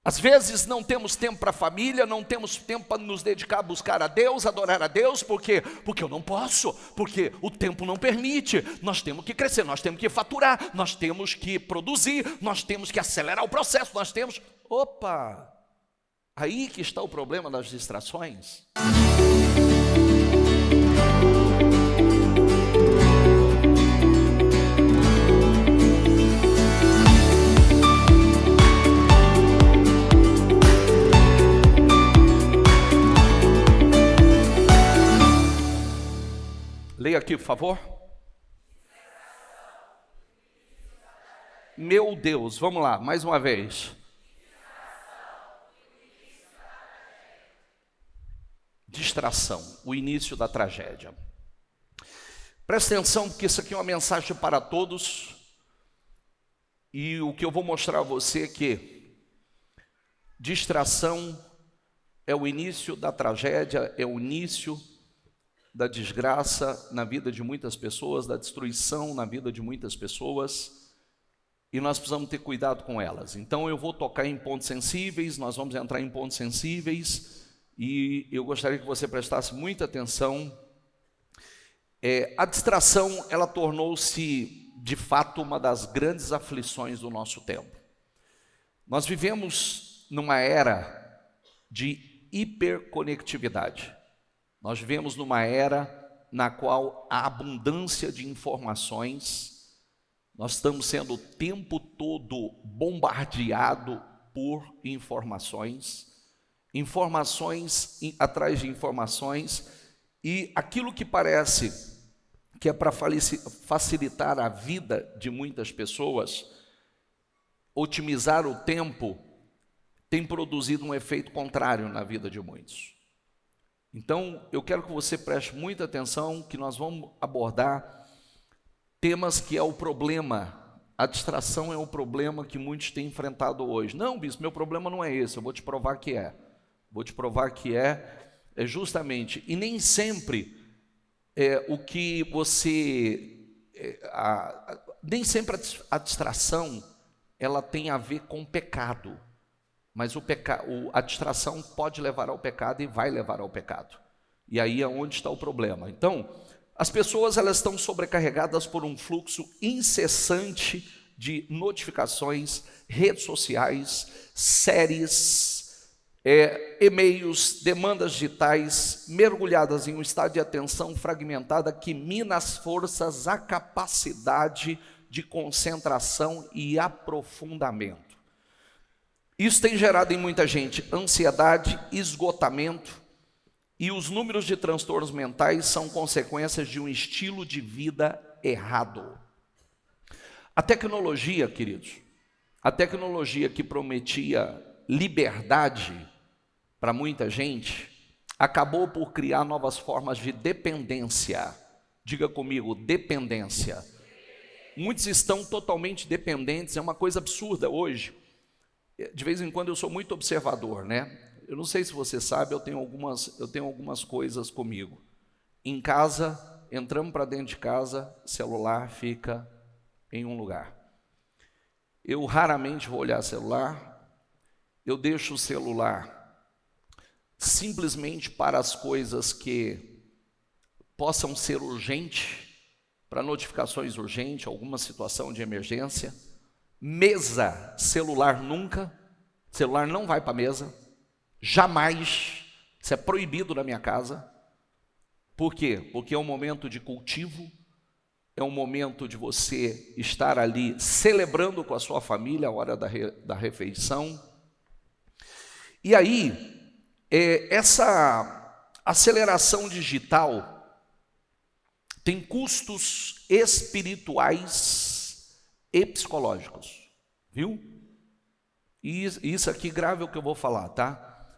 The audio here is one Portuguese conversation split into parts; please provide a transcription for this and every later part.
Às vezes não temos tempo para a família, não temos tempo para nos dedicar a buscar a Deus, adorar a Deus, porque eu não posso, porque o tempo não permite. Nós temos que crescer, nós temos que faturar, nós temos que produzir, nós temos que acelerar o processo, nós temos... Opa! Aí que está o problema das distrações. Leia aqui, por favor. Meu Deus, vamos lá, mais uma vez. Distração, o início da tragédia. Presta atenção, porque isso aqui é uma mensagem para todos. E o que eu vou mostrar a você é que distração é o início da tragédia, é o início da desgraça na vida de muitas pessoas, da destruição na vida de muitas pessoas, e nós precisamos ter cuidado com elas. Então eu vou tocar em pontos sensíveis, nós vamos entrar em pontos sensíveis, e eu gostaria que você prestasse muita atenção. A distração, ela tornou-se de fato uma das grandes aflições do nosso tempo. Nós vivemos numa era de hiperconectividade. Nós vivemos numa era na qual a abundância de informações, nós estamos sendo o tempo todo bombardeado por informações atrás de informações, e aquilo que parece que é para facilitar a vida de muitas pessoas, otimizar o tempo, tem produzido um efeito contrário na vida de muitos. Então, eu quero que você preste muita atenção, que nós vamos abordar temas que é o problema. A distração é o problema que muitos têm enfrentado hoje. Não, bispo, meu problema não é esse, eu vou te provar que é. Vou te provar que é justamente, e nem sempre o que você... nem sempre a distração, ela tem a ver com pecado. Mas a distração pode levar ao pecado e vai levar ao pecado. E aí é onde está o problema. Então, as pessoas, elas estão sobrecarregadas por um fluxo incessante de notificações, redes sociais, séries, e-mails, demandas digitais, mergulhadas em um estado de atenção fragmentada que mina as forças, a capacidade de concentração e aprofundamento. Isso tem gerado em muita gente ansiedade, esgotamento, e os números de transtornos mentais são consequências de um estilo de vida errado. A tecnologia, queridos, a tecnologia que prometia liberdade para muita gente, acabou por criar novas formas de dependência. Diga comigo, dependência. Muitos estão totalmente dependentes, é uma coisa absurda hoje. De vez em quando eu sou muito observador, né? Eu não sei se você sabe, eu tenho algumas coisas comigo. Em casa, entramos para dentro de casa, celular fica em um lugar. Eu raramente vou olhar celular, eu deixo o celular simplesmente para as coisas que possam ser urgentes, para notificações urgentes, alguma situação de emergência. Mesa, celular nunca, celular não vai para a mesa, jamais, isso é proibido na minha casa. Por quê? Porque é um momento de cultivo, é um momento de você estar ali celebrando com a sua família a hora da refeição. E aí, essa aceleração digital tem custos espirituais e psicológicos, viu? E isso aqui, grave o que eu vou falar, tá?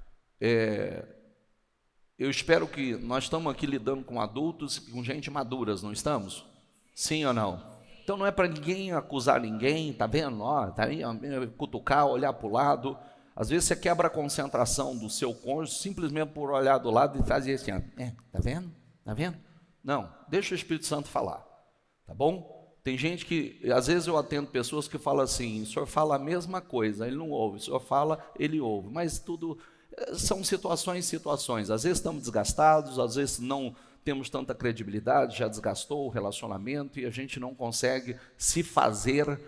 Eu espero que nós estamos aqui lidando com adultos, com gente maduras, não estamos? Sim ou não? Então não é para ninguém acusar ninguém, tá vendo? Ó, tá aí, cutucar, olhar para o lado. Às vezes você quebra a concentração do seu cônjuge simplesmente por olhar do lado e fazer assim, ó, tá vendo? Tá vendo? Não, deixa o Espírito Santo falar, tá bom? Tem gente que, às vezes eu atendo pessoas que falam assim, o senhor fala a mesma coisa, ele não ouve, o senhor fala, ele ouve, mas tudo são situações, às vezes estamos desgastados, às vezes não temos tanta credibilidade, já desgastou o relacionamento e a gente não consegue se fazer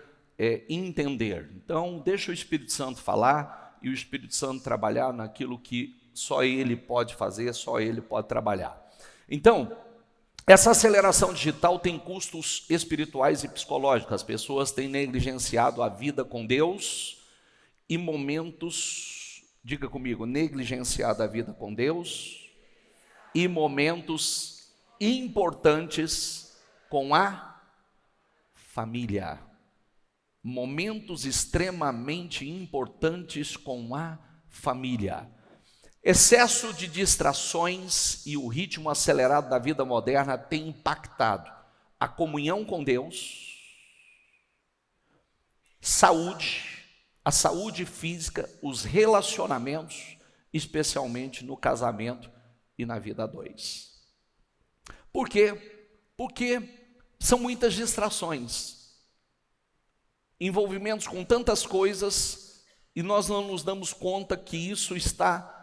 entender. Então, deixa o Espírito Santo falar e o Espírito Santo trabalhar naquilo que só Ele pode fazer, só Ele pode trabalhar. Então, essa aceleração digital tem custos espirituais e psicológicos. As pessoas têm negligenciado a vida com Deus e momentos, diga comigo, negligenciado a vida com Deus e momentos importantes com a família. Momentos extremamente importantes com a família. Excesso de distrações e o ritmo acelerado da vida moderna tem impactado a comunhão com Deus, a saúde física, os relacionamentos, especialmente no casamento e na vida a dois. Por quê? Porque são muitas distrações, envolvimentos com tantas coisas, e nós não nos damos conta que isso está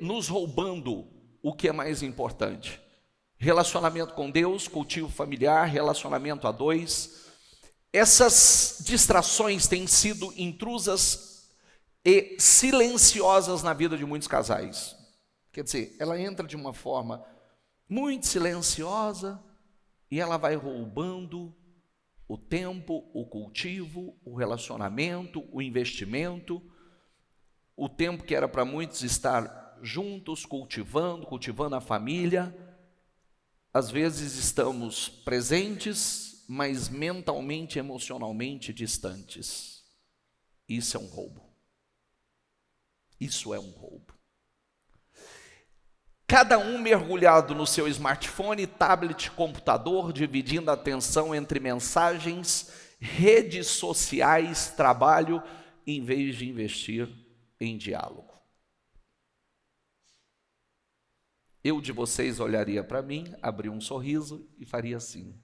nos roubando o que é mais importante. Relacionamento com Deus, cultivo familiar, relacionamento a dois. Essas distrações têm sido intrusas e silenciosas na vida de muitos casais. Quer dizer, ela entra de uma forma muito silenciosa e ela vai roubando o tempo, o cultivo, o relacionamento, o investimento, o tempo que era para muitos estar juntos, cultivando a família. Às vezes estamos presentes, mas mentalmente, emocionalmente distantes. Isso é um roubo. Isso é um roubo. Cada um mergulhado no seu smartphone, tablet, computador, dividindo a atenção entre mensagens, redes sociais, trabalho, em vez de investir em diálogo. Eu de vocês olharia para mim, abriria um sorriso e faria assim.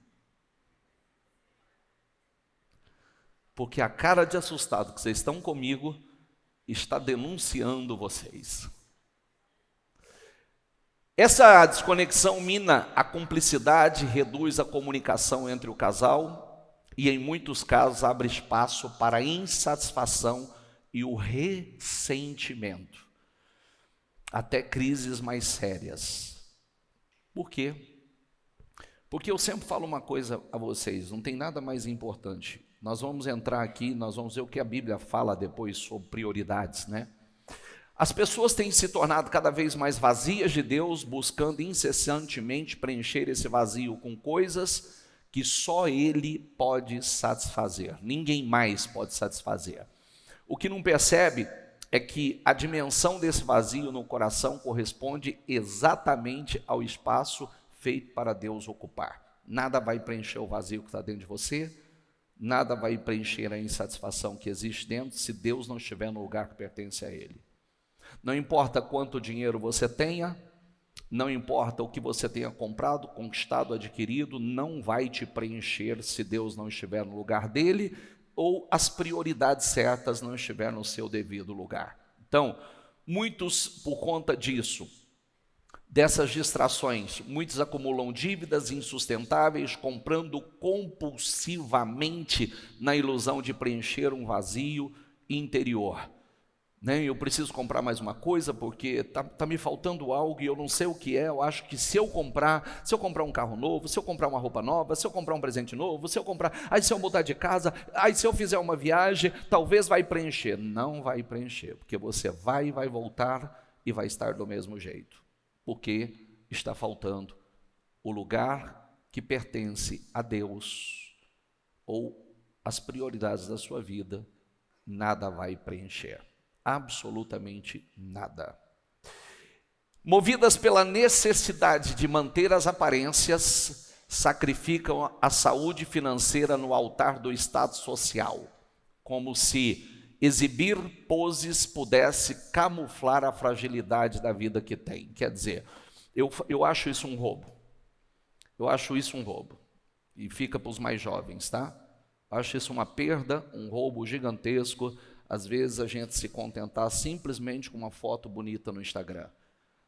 Porque a cara de assustado que vocês estão comigo está denunciando vocês. Essa desconexão mina a cumplicidade, reduz a comunicação entre o casal e, em muitos casos, abre espaço para a insatisfação e o ressentimento, até crises mais sérias. Por quê? Porque eu sempre falo uma coisa a vocês, não tem nada mais importante. Nós vamos entrar aqui, nós vamos ver o que a Bíblia fala depois sobre prioridades, né? As pessoas têm se tornado cada vez mais vazias de Deus, buscando incessantemente preencher esse vazio com coisas que só Ele pode satisfazer. Ninguém mais pode satisfazer. O que não percebe é que a dimensão desse vazio no coração corresponde exatamente ao espaço feito para Deus ocupar. Nada vai preencher o vazio que está dentro de você, nada vai preencher a insatisfação que existe dentro se Deus não estiver no lugar que pertence a Ele. Não importa quanto dinheiro você tenha, não importa o que você tenha comprado, conquistado, adquirido, não vai te preencher se Deus não estiver no lugar dele ou as prioridades certas não estiver no seu devido lugar. Então, muitos, por conta disso, dessas distrações, muitos acumulam dívidas insustentáveis, comprando compulsivamente na ilusão de preencher um vazio interior. Eu preciso comprar mais uma coisa porque tá me faltando algo e eu não sei o que é. Eu acho que se eu comprar um carro novo, se eu comprar uma roupa nova, se eu comprar um presente novo, se eu mudar de casa, se eu fizer uma viagem, talvez vai preencher. Não vai preencher, porque você vai voltar e vai estar do mesmo jeito, porque está faltando o lugar que pertence a Deus ou as prioridades da sua vida. Nada vai preencher. Absolutamente nada. Movidas pela necessidade de manter as aparências, sacrificam a saúde financeira no altar do status social, como se exibir poses pudesse camuflar a fragilidade da vida que tem. Quer dizer, eu acho isso um roubo. Eu acho isso um roubo. E fica para os mais jovens, tá? Acho isso uma perda, um roubo gigantesco. Às vezes a gente se contentar simplesmente com uma foto bonita no Instagram.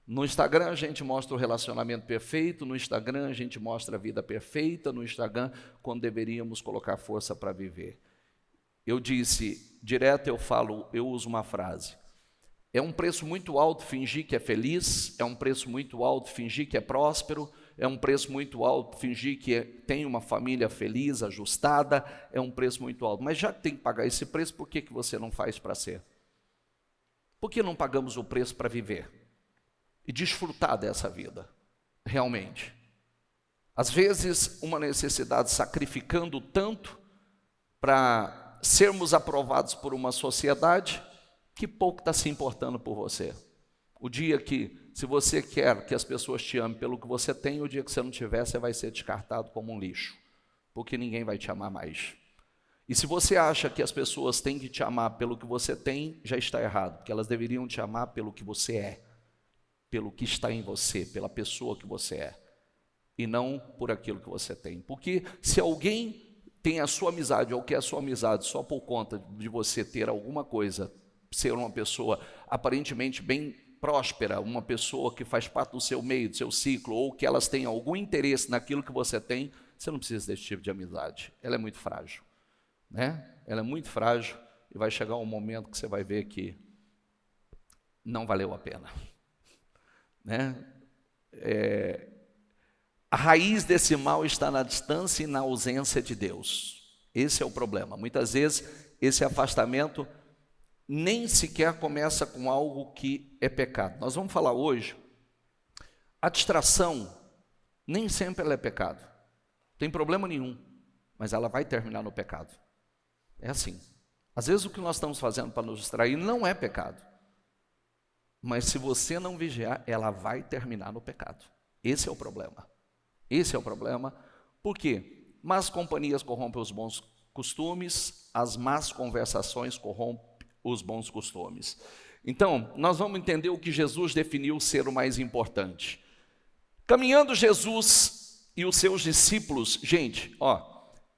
No Instagram a gente mostra o relacionamento perfeito, no Instagram a gente mostra a vida perfeita, no Instagram quando deveríamos colocar força para viver. Eu disse, direto eu uso uma frase. É um preço muito alto fingir que é feliz, é um preço muito alto fingir que é próspero, é um preço muito alto fingir que tem uma família feliz, ajustada, é um preço muito alto. Mas já que tem que pagar esse preço, por que você não faz para ser? Por que não pagamos o preço para viver? E desfrutar dessa vida, realmente. Às vezes, uma necessidade sacrificando tanto para sermos aprovados por uma sociedade que pouco está se importando por você. O dia que, se você quer que as pessoas te amem pelo que você tem, o dia que você não tiver, você vai ser descartado como um lixo, porque ninguém vai te amar mais. E se você acha que as pessoas têm que te amar pelo que você tem, já está errado, porque elas deveriam te amar pelo que você é, pelo que está em você, pela pessoa que você é, e não por aquilo que você tem. Porque se alguém tem a sua amizade, ou quer a sua amizade só por conta de você ter alguma coisa, ser uma pessoa aparentemente bem próspera, uma pessoa que faz parte do seu meio, do seu ciclo, ou que elas têm algum interesse naquilo que você tem, você não precisa desse tipo de amizade. Ela é muito frágil, né? Ela é muito frágil e vai chegar um momento que você vai ver que não valeu a pena, né? A raiz desse mal está na distância e na ausência de Deus. Esse é o problema. Muitas vezes esse afastamento nem sequer começa com algo que é pecado. Nós vamos falar hoje, a distração nem sempre ela é pecado. Tem problema nenhum, mas ela vai terminar no pecado. É assim. Às vezes o que nós estamos fazendo para nos distrair não é pecado. Mas se você não vigiar, ela vai terminar no pecado. Esse é o problema. Esse é o problema. Por quê? Más companhias corrompem os bons costumes, as más conversações corrompem os bons costumes. Então, nós vamos entender o que Jesus definiu ser o mais importante. Caminhando Jesus e os seus discípulos, gente,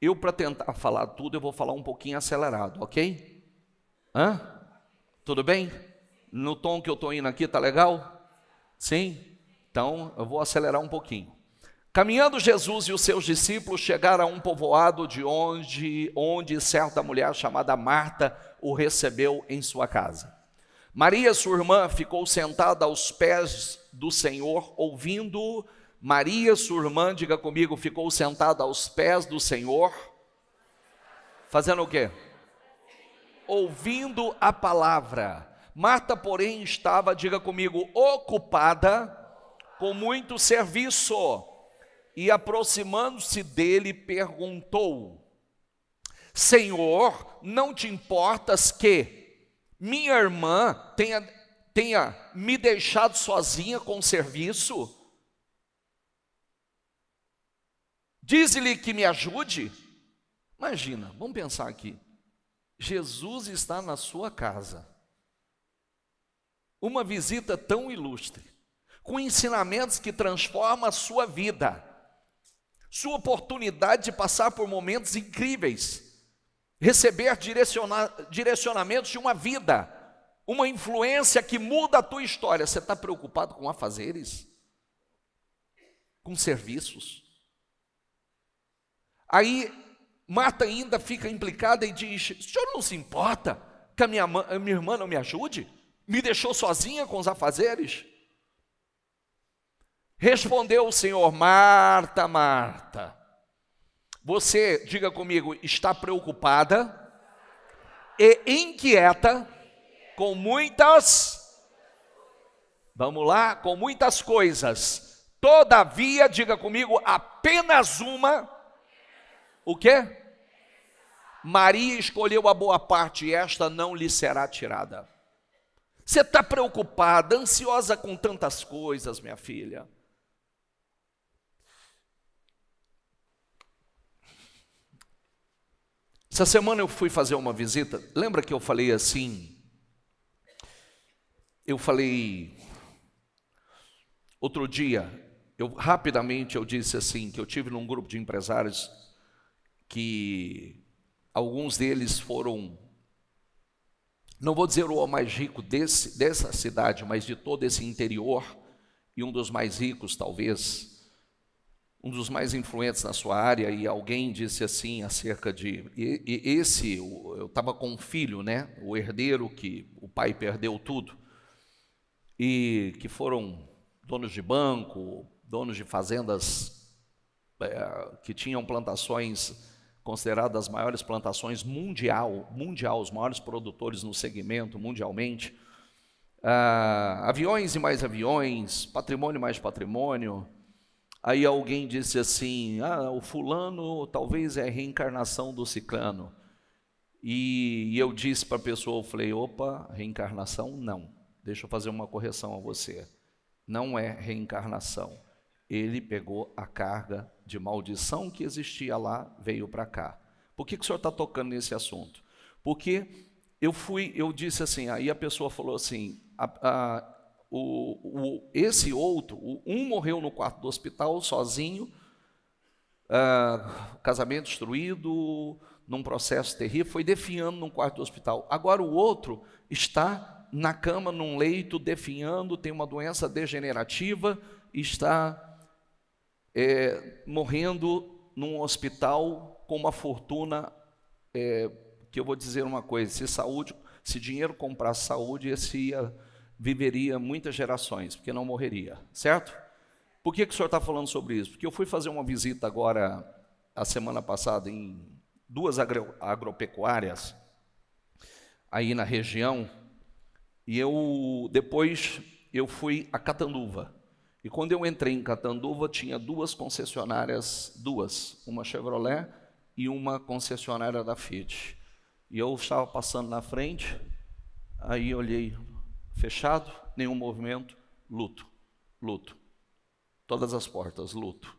eu para tentar falar tudo, eu vou falar um pouquinho acelerado, ok? Tudo bem? No tom que eu estou indo aqui, tá legal? Sim? Então, eu vou acelerar um pouquinho. Caminhando Jesus e os seus discípulos chegaram a um povoado de onde certa mulher chamada Marta o recebeu em sua casa. Maria, sua irmã, ficou sentada aos pés do Senhor, ouvindo. Maria, sua irmã, diga comigo, ficou sentada aos pés do Senhor, fazendo o quê? Ouvindo a palavra. Marta, porém, estava, diga comigo, ocupada com muito serviço. E aproximando-se dele, perguntou: Senhor, não te importas que minha irmã tenha me deixado sozinha com o serviço? Diz-lhe que me ajude. Imagina, vamos pensar aqui. Jesus está na sua casa. Uma visita tão ilustre, com ensinamentos que transformam a sua vida. Sua oportunidade de passar por momentos incríveis, receber direcionamentos de uma vida, uma influência que muda a tua história. Você está preocupado com afazeres? Com serviços? Aí Marta ainda fica implicada e diz: o senhor não se importa que a minha irmã não me ajude? Me deixou sozinha com os afazeres? Respondeu o Senhor: Marta, Marta, você, diga comigo, está preocupada e inquieta com muitas, vamos lá, com muitas coisas. Todavia, diga comigo, apenas uma, o quê? Maria escolheu a boa parte e esta não lhe será tirada. Você está preocupada, ansiosa com tantas coisas, minha filha. Essa semana eu fui fazer uma visita. Lembra que eu falei assim? Outro dia, rapidamente eu disse assim, que eu tive num grupo de empresários que alguns deles foram, não vou dizer o mais rico dessa cidade, mas de todo esse interior, e um dos mais ricos talvez, um dos mais influentes na sua área, e alguém disse assim acerca de, eu estava com um filho, né, o herdeiro que o pai perdeu tudo, e que foram donos de banco, donos de fazendas que tinham plantações consideradas as maiores plantações mundial, os maiores produtores no segmento mundialmente, aviões e mais aviões, patrimônio e mais patrimônio. Aí alguém disse assim, o fulano talvez é a reencarnação do ciclano. E eu disse para a pessoa, eu falei, opa, reencarnação não, deixa eu fazer uma correção a você, não é reencarnação. Ele pegou a carga de maldição que existia lá, veio para cá. Por que o senhor está tocando nesse assunto? Porque eu disse assim, aí a pessoa falou assim, esse outro, um morreu no quarto do hospital sozinho, casamento destruído, num processo terrível, foi definhando num quarto do hospital. Agora o outro está na cama, num leito, definhando, tem uma doença degenerativa, está morrendo num hospital com uma fortuna, que eu vou dizer uma coisa, se dinheiro comprasse saúde, viveria muitas gerações, porque não morreria, certo? Por que o senhor está falando sobre isso? Porque eu fui fazer uma visita agora, a semana passada, em 2 agropecuárias, aí na região, e depois eu fui a Catanduva. E quando eu entrei em Catanduva, tinha 2 concessionárias, uma Chevrolet e uma concessionária da Fiat. E eu estava passando na frente, aí olhei, fechado, nenhum movimento, luto. Todas as portas, luto.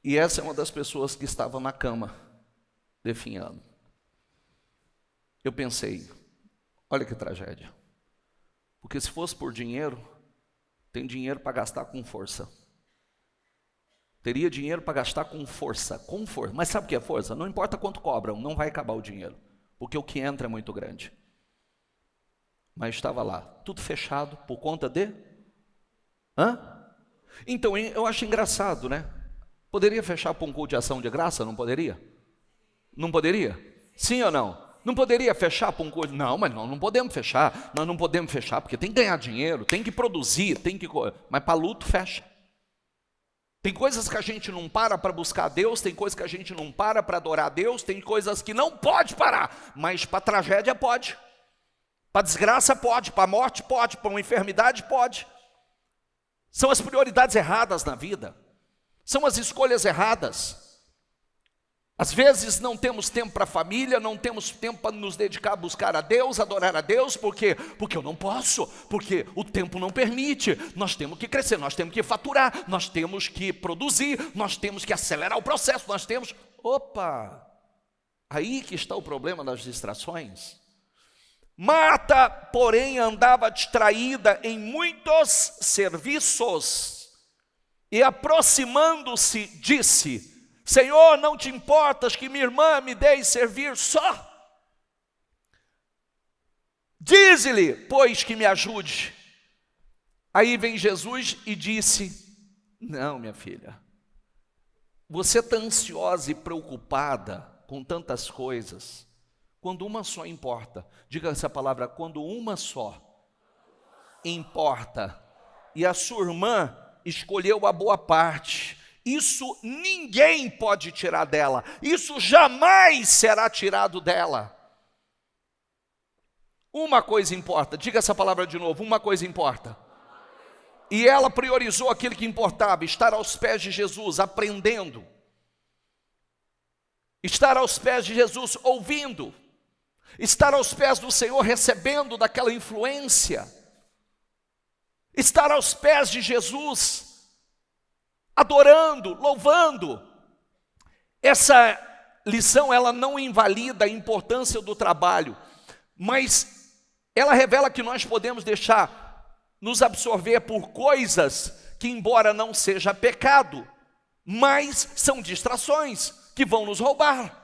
E essa é uma das pessoas que estava na cama, definhando. Eu pensei, olha que tragédia. Porque se fosse por dinheiro, tem dinheiro para gastar com força. Teria dinheiro para gastar com força. Mas sabe o que é força? Não importa quanto cobram, não vai acabar o dinheiro. Porque o que entra é muito grande. Mas estava lá, tudo fechado por conta de... Então, eu acho engraçado, né? Poderia fechar por um culto de ação de graça, não poderia? Não poderia? Sim ou não? Não poderia fechar por um culto? Não, mas nós não podemos fechar. Nós não podemos fechar porque tem que ganhar dinheiro, tem que produzir, mas para luto fecha. Tem coisas que a gente não para buscar Deus, tem coisas que a gente não para adorar Deus, tem coisas que não pode parar, mas para tragédia pode. Para desgraça pode, para morte pode, para uma enfermidade pode. São as prioridades erradas na vida. São as escolhas erradas. Às vezes não temos tempo para a família, não temos tempo para nos dedicar a buscar a Deus, adorar a Deus, porque eu não posso, porque o tempo não permite. Nós temos que crescer, nós temos que faturar, nós temos que produzir, nós temos que acelerar o processo, Opa! Aí que está o problema das distrações. Marta, porém, andava distraída em muitos serviços e, aproximando-se, disse: Senhor, não te importas que minha irmã me deixe servir só? Dize-lhe, pois, que me ajude. Aí vem Jesus e disse: não, minha filha, você está ansiosa e preocupada com tantas coisas, quando uma só importa. Diga essa palavra, quando uma só importa, e a sua irmã escolheu a boa parte, isso ninguém pode tirar dela, isso jamais será tirado dela. Uma coisa importa, diga essa palavra de novo, uma coisa importa. E ela priorizou aquilo que importava, estar aos pés de Jesus, aprendendo. Estar aos pés de Jesus, ouvindo. Estar aos pés do Senhor, recebendo daquela influência. Estar aos pés de Jesus, adorando, louvando. Essa lição, ela não invalida a importância do trabalho, mas ela revela que nós podemos deixar nos absorver por coisas que, embora não seja pecado, mas são distrações que vão nos roubar.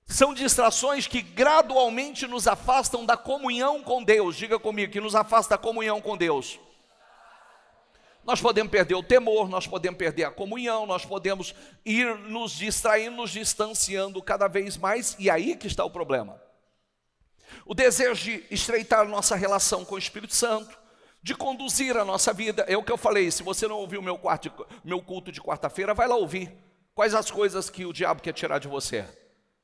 São distrações que gradualmente nos afastam da comunhão com Deus. Diga comigo, que nos afasta da comunhão com Deus. Nós podemos perder o temor, nós podemos perder a comunhão, nós podemos ir nos distraindo, nos distanciando cada vez mais, e aí que está o problema. O desejo de estreitar nossa relação com o Espírito Santo, de conduzir a nossa vida, é o que eu falei. Se você não ouviu meu culto de quarta-feira, vai lá ouvir quais as coisas que o diabo quer tirar de você.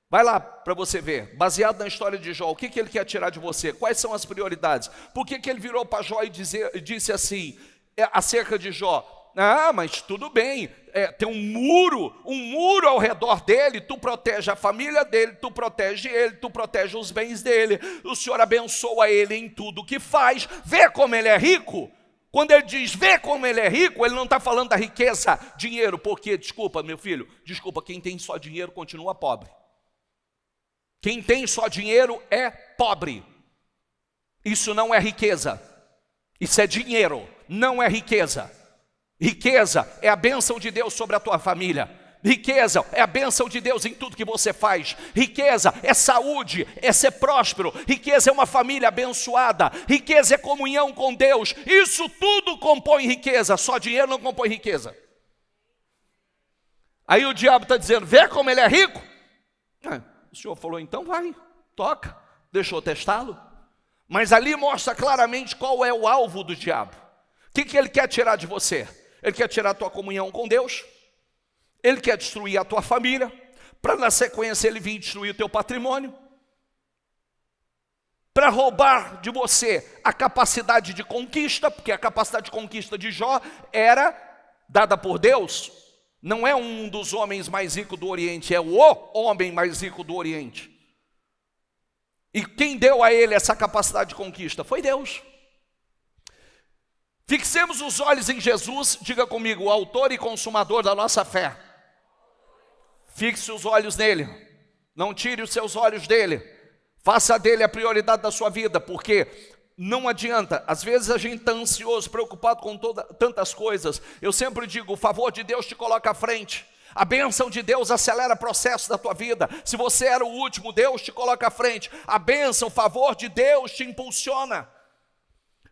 Vai lá para você ver, baseado na história de Jó, o que ele quer tirar de você, quais são as prioridades. Por que ele virou para Jó e disse assim, acerca de Jó: mas tudo bem, tem um muro ao redor dele, tu protege a família dele, tu protege ele, tu protege os bens dele, o Senhor abençoa ele em tudo que faz, vê como ele é rico. Quando ele diz vê como ele é rico, ele não está falando da riqueza, dinheiro, porque, desculpa meu filho, quem tem só dinheiro continua pobre. Quem tem só dinheiro é pobre. Isso não é riqueza, isso é dinheiro, não é riqueza. Riqueza é a bênção de Deus sobre a tua família. Riqueza é a bênção de Deus em tudo que você faz. Riqueza é saúde, é ser próspero. Riqueza é uma família abençoada. Riqueza é comunhão com Deus. Isso tudo compõe riqueza, só dinheiro não compõe riqueza. Aí o diabo está dizendo, vê como ele é rico. O Senhor falou, então vai, toca, deixou testá-lo. Mas ali mostra claramente qual é o alvo do diabo. O que ele quer tirar de você? Ele quer tirar a tua comunhão com Deus, ele quer destruir a tua família, para na sequência ele vir destruir o teu patrimônio, para roubar de você a capacidade de conquista, porque a capacidade de conquista de Jó era dada por Deus. Não é um dos homens mais ricos do Oriente, é o homem mais rico do Oriente. E quem deu a ele essa capacidade de conquista? Foi Deus. Fixemos os olhos em Jesus, diga comigo, o autor e consumador da nossa fé. Fixe os olhos nele, não tire os seus olhos dele, faça dele a prioridade da sua vida, porque não adianta, às vezes a gente está ansioso, preocupado com tantas coisas. Eu sempre digo, o favor de Deus te coloca à frente, a bênção de Deus acelera o processo da tua vida. Se você era o último, Deus te coloca à frente, a bênção, o favor de Deus te impulsiona.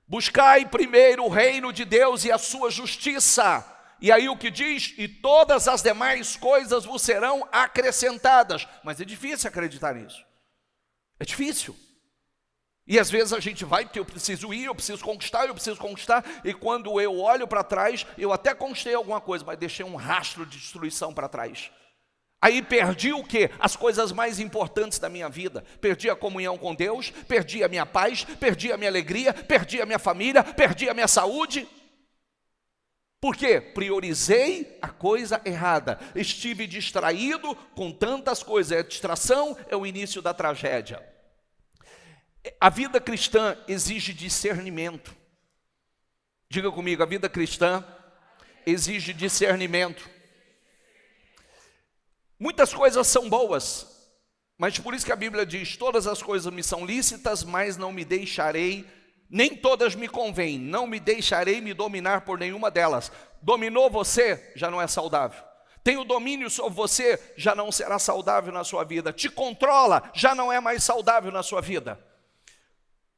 Buscai primeiro o reino de Deus e a sua justiça. E aí o que diz? E todas as demais coisas vos serão acrescentadas. Mas é difícil acreditar nisso. É difícil. E às vezes a gente vai, porque eu preciso ir, eu preciso conquistar. E quando eu olho para trás, eu até conquistei alguma coisa, mas deixei um rastro de destruição para trás. Aí perdi o quê? As coisas mais importantes da minha vida. Perdi a comunhão com Deus, perdi a minha paz, perdi a minha alegria, perdi a minha família, perdi a minha saúde. Por quê? Priorizei a coisa errada. Estive distraído com tantas coisas. A distração é o início da tragédia. A vida cristã exige discernimento. Diga comigo, a vida cristã exige discernimento. Muitas coisas são boas, mas por isso que a Bíblia diz, todas as coisas me são lícitas, mas não me deixarei, nem todas me convêm, não me deixarei me dominar por nenhuma delas. Dominou você, já não é saudável. Tem o domínio sobre você, já não será saudável na sua vida. Te controla, já não é mais saudável na sua vida.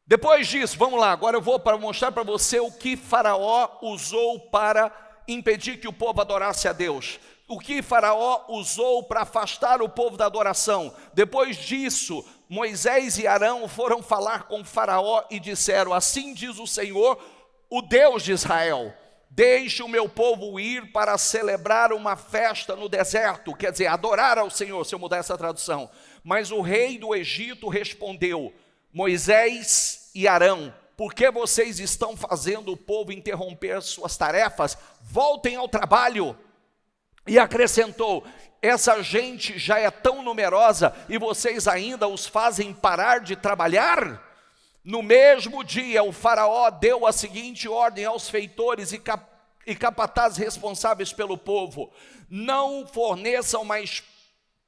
Depois disso, vamos lá, agora eu vou mostrar para você o que Faraó usou para impedir que o povo adorasse a Deus. O que Faraó usou para afastar o povo da adoração. Depois disso, Moisés e Arão foram falar com Faraó e disseram, assim diz o Senhor, o Deus de Israel, deixe o meu povo ir para celebrar uma festa no deserto, quer dizer, adorar ao Senhor, se eu mudar essa tradução. Mas o rei do Egito respondeu, Moisés e Arão, por que vocês estão fazendo o povo interromper suas tarefas? Voltem ao trabalho. E acrescentou, essa gente já é tão numerosa e vocês ainda os fazem parar de trabalhar? No mesmo dia, o faraó deu a seguinte ordem aos feitores e capatazes responsáveis pelo povo, não forneçam mais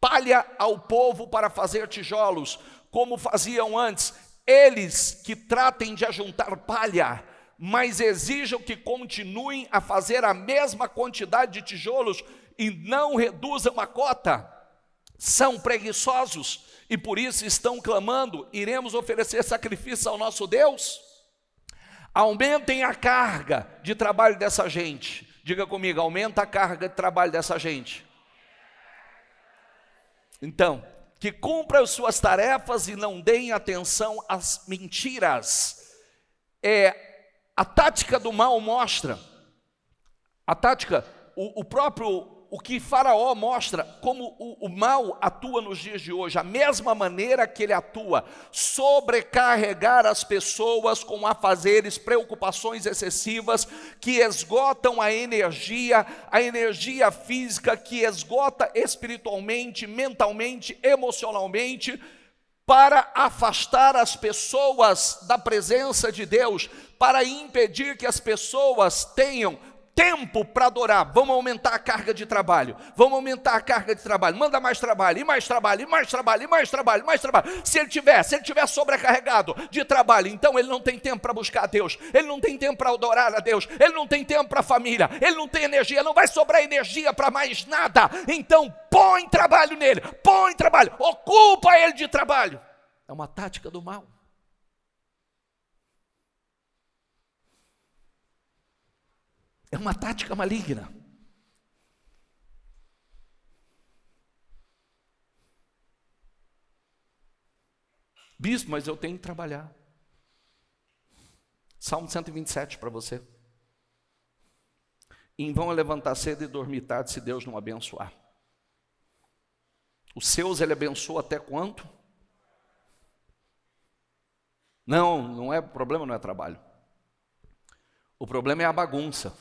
palha ao povo para fazer tijolos, como faziam antes, eles que tratem de ajuntar palha, mas exijam que continuem a fazer a mesma quantidade de tijolos e não reduzam a cota. São preguiçosos e por isso estão clamando: iremos oferecer sacrifício ao nosso Deus? Aumentem a carga de trabalho dessa gente. Diga comigo, aumenta a carga de trabalho dessa gente. Então, que cumpram as suas tarefas e não deem atenção às mentiras. A tática do mal mostra, o que Faraó mostra, como o mal atua nos dias de hoje, a mesma maneira que ele atua, sobrecarregar as pessoas com afazeres, preocupações excessivas, que esgotam a energia física, que esgota espiritualmente, mentalmente, emocionalmente, para afastar as pessoas da presença de Deus, para impedir que as pessoas tenham tempo para adorar. Vamos aumentar a carga de trabalho, manda mais trabalho, e mais trabalho, e mais trabalho, e mais trabalho, mais trabalho. Se ele tiver sobrecarregado de trabalho, então ele não tem tempo para buscar a Deus, ele não tem tempo para adorar a Deus, ele não tem tempo para a família, ele não tem energia, não vai sobrar energia para mais nada. Então põe trabalho nele, ocupa ele de trabalho. É uma tática do mal. É uma tática maligna. Bispo, mas eu tenho que trabalhar. Salmo 127 para você. Em vão é levantar cedo e dormir tarde se Deus não abençoar. Os seus ele abençoa até quanto? Não é problema, não é trabalho. O problema é a bagunça.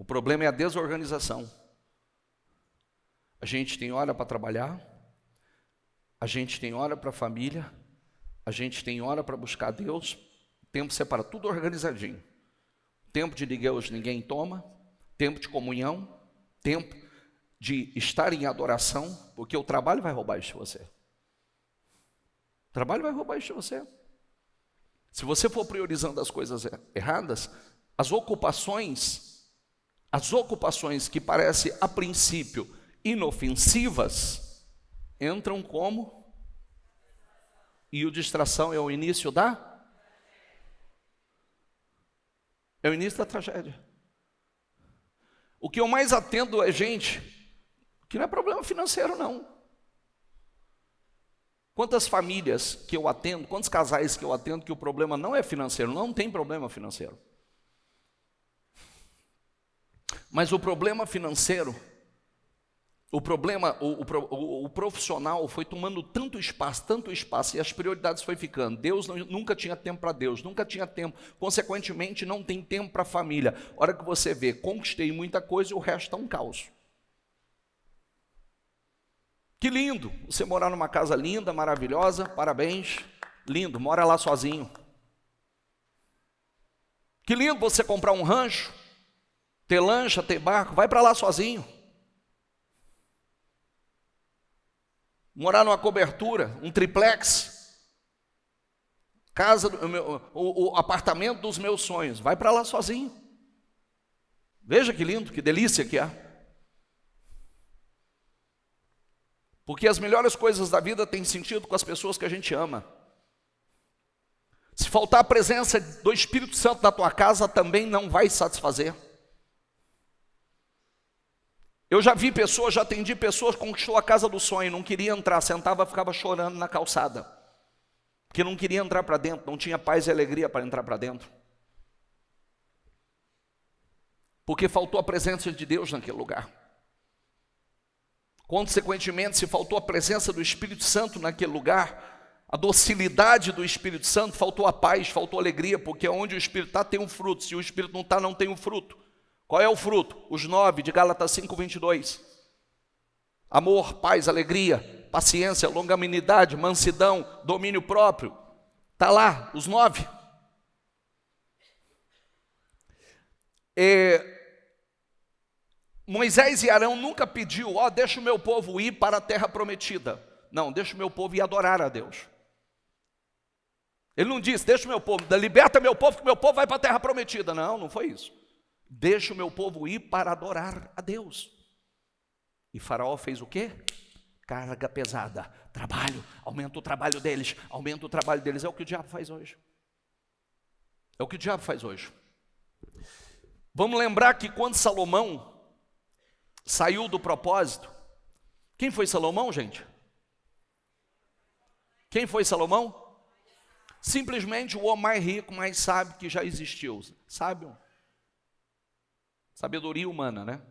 O problema é a desorganização. A gente tem hora para trabalhar, a gente tem hora para a família, a gente tem hora para buscar Deus, tempo separado, tudo organizadinho. Tempo de Deus ninguém toma, tempo de comunhão, tempo de estar em adoração, porque o trabalho vai roubar isso de você. O trabalho vai roubar isso de você. Se você for priorizando as coisas erradas, as ocupações que parecem a princípio inofensivas, entram como? E o distração é o início da tragédia. O que eu mais atendo é gente que não é problema financeiro, não. Quantas famílias que eu atendo, quantos casais que eu atendo que o problema não é financeiro, não tem problema financeiro. Mas o problema financeiro, o profissional foi tomando tanto espaço, e as prioridades foi ficando. Deus nunca tinha tempo para Deus, nunca tinha tempo, consequentemente não tem tempo para a família. A hora que você vê, conquistei muita coisa e o resto está um caos. Que lindo, você morar numa casa linda, maravilhosa, parabéns, lindo, mora lá sozinho. Que lindo você comprar um rancho, ter lancha, ter barco, vai para lá sozinho. Morar numa cobertura, um triplex, o apartamento dos meus sonhos, vai para lá sozinho. Veja que lindo, que delícia que é. Porque as melhores coisas da vida têm sentido com as pessoas que a gente ama. Se faltar a presença do Espírito Santo na tua casa, também não vai satisfazer. Eu já atendi pessoas que conquistou a casa do sonho, não queria entrar, sentava, ficava chorando na calçada, porque não queria entrar para dentro, não tinha paz e alegria para entrar para dentro, porque faltou a presença de Deus naquele lugar. Consequentemente, se faltou a presença do Espírito Santo naquele lugar, a docilidade do Espírito Santo, faltou a paz, faltou a alegria, porque onde o Espírito está tem um fruto, se o Espírito não está, não tem um fruto. Qual é o fruto? Os 9 de Gálatas 5:22. Amor, paz, alegria, paciência, longanimidade, mansidão, domínio próprio. Está lá, os 9. Moisés e Arão nunca pediu, deixa o meu povo ir para a terra prometida. Não, deixa o meu povo ir adorar a Deus. Ele não disse, deixa o meu povo, liberta meu povo, que meu povo vai para a terra prometida. Não, não foi isso. Deixa o meu povo ir para adorar a Deus. E Faraó fez o quê? Carga pesada, trabalho, aumenta o trabalho deles, aumenta o trabalho deles. É o que o diabo faz hoje. É o que o diabo faz hoje. Vamos lembrar que quando Salomão saiu do propósito, quem foi Salomão, gente? Quem foi Salomão? Simplesmente o homem mais rico, mais sábio que já existiu. Sábio? Sabedoria humana, né?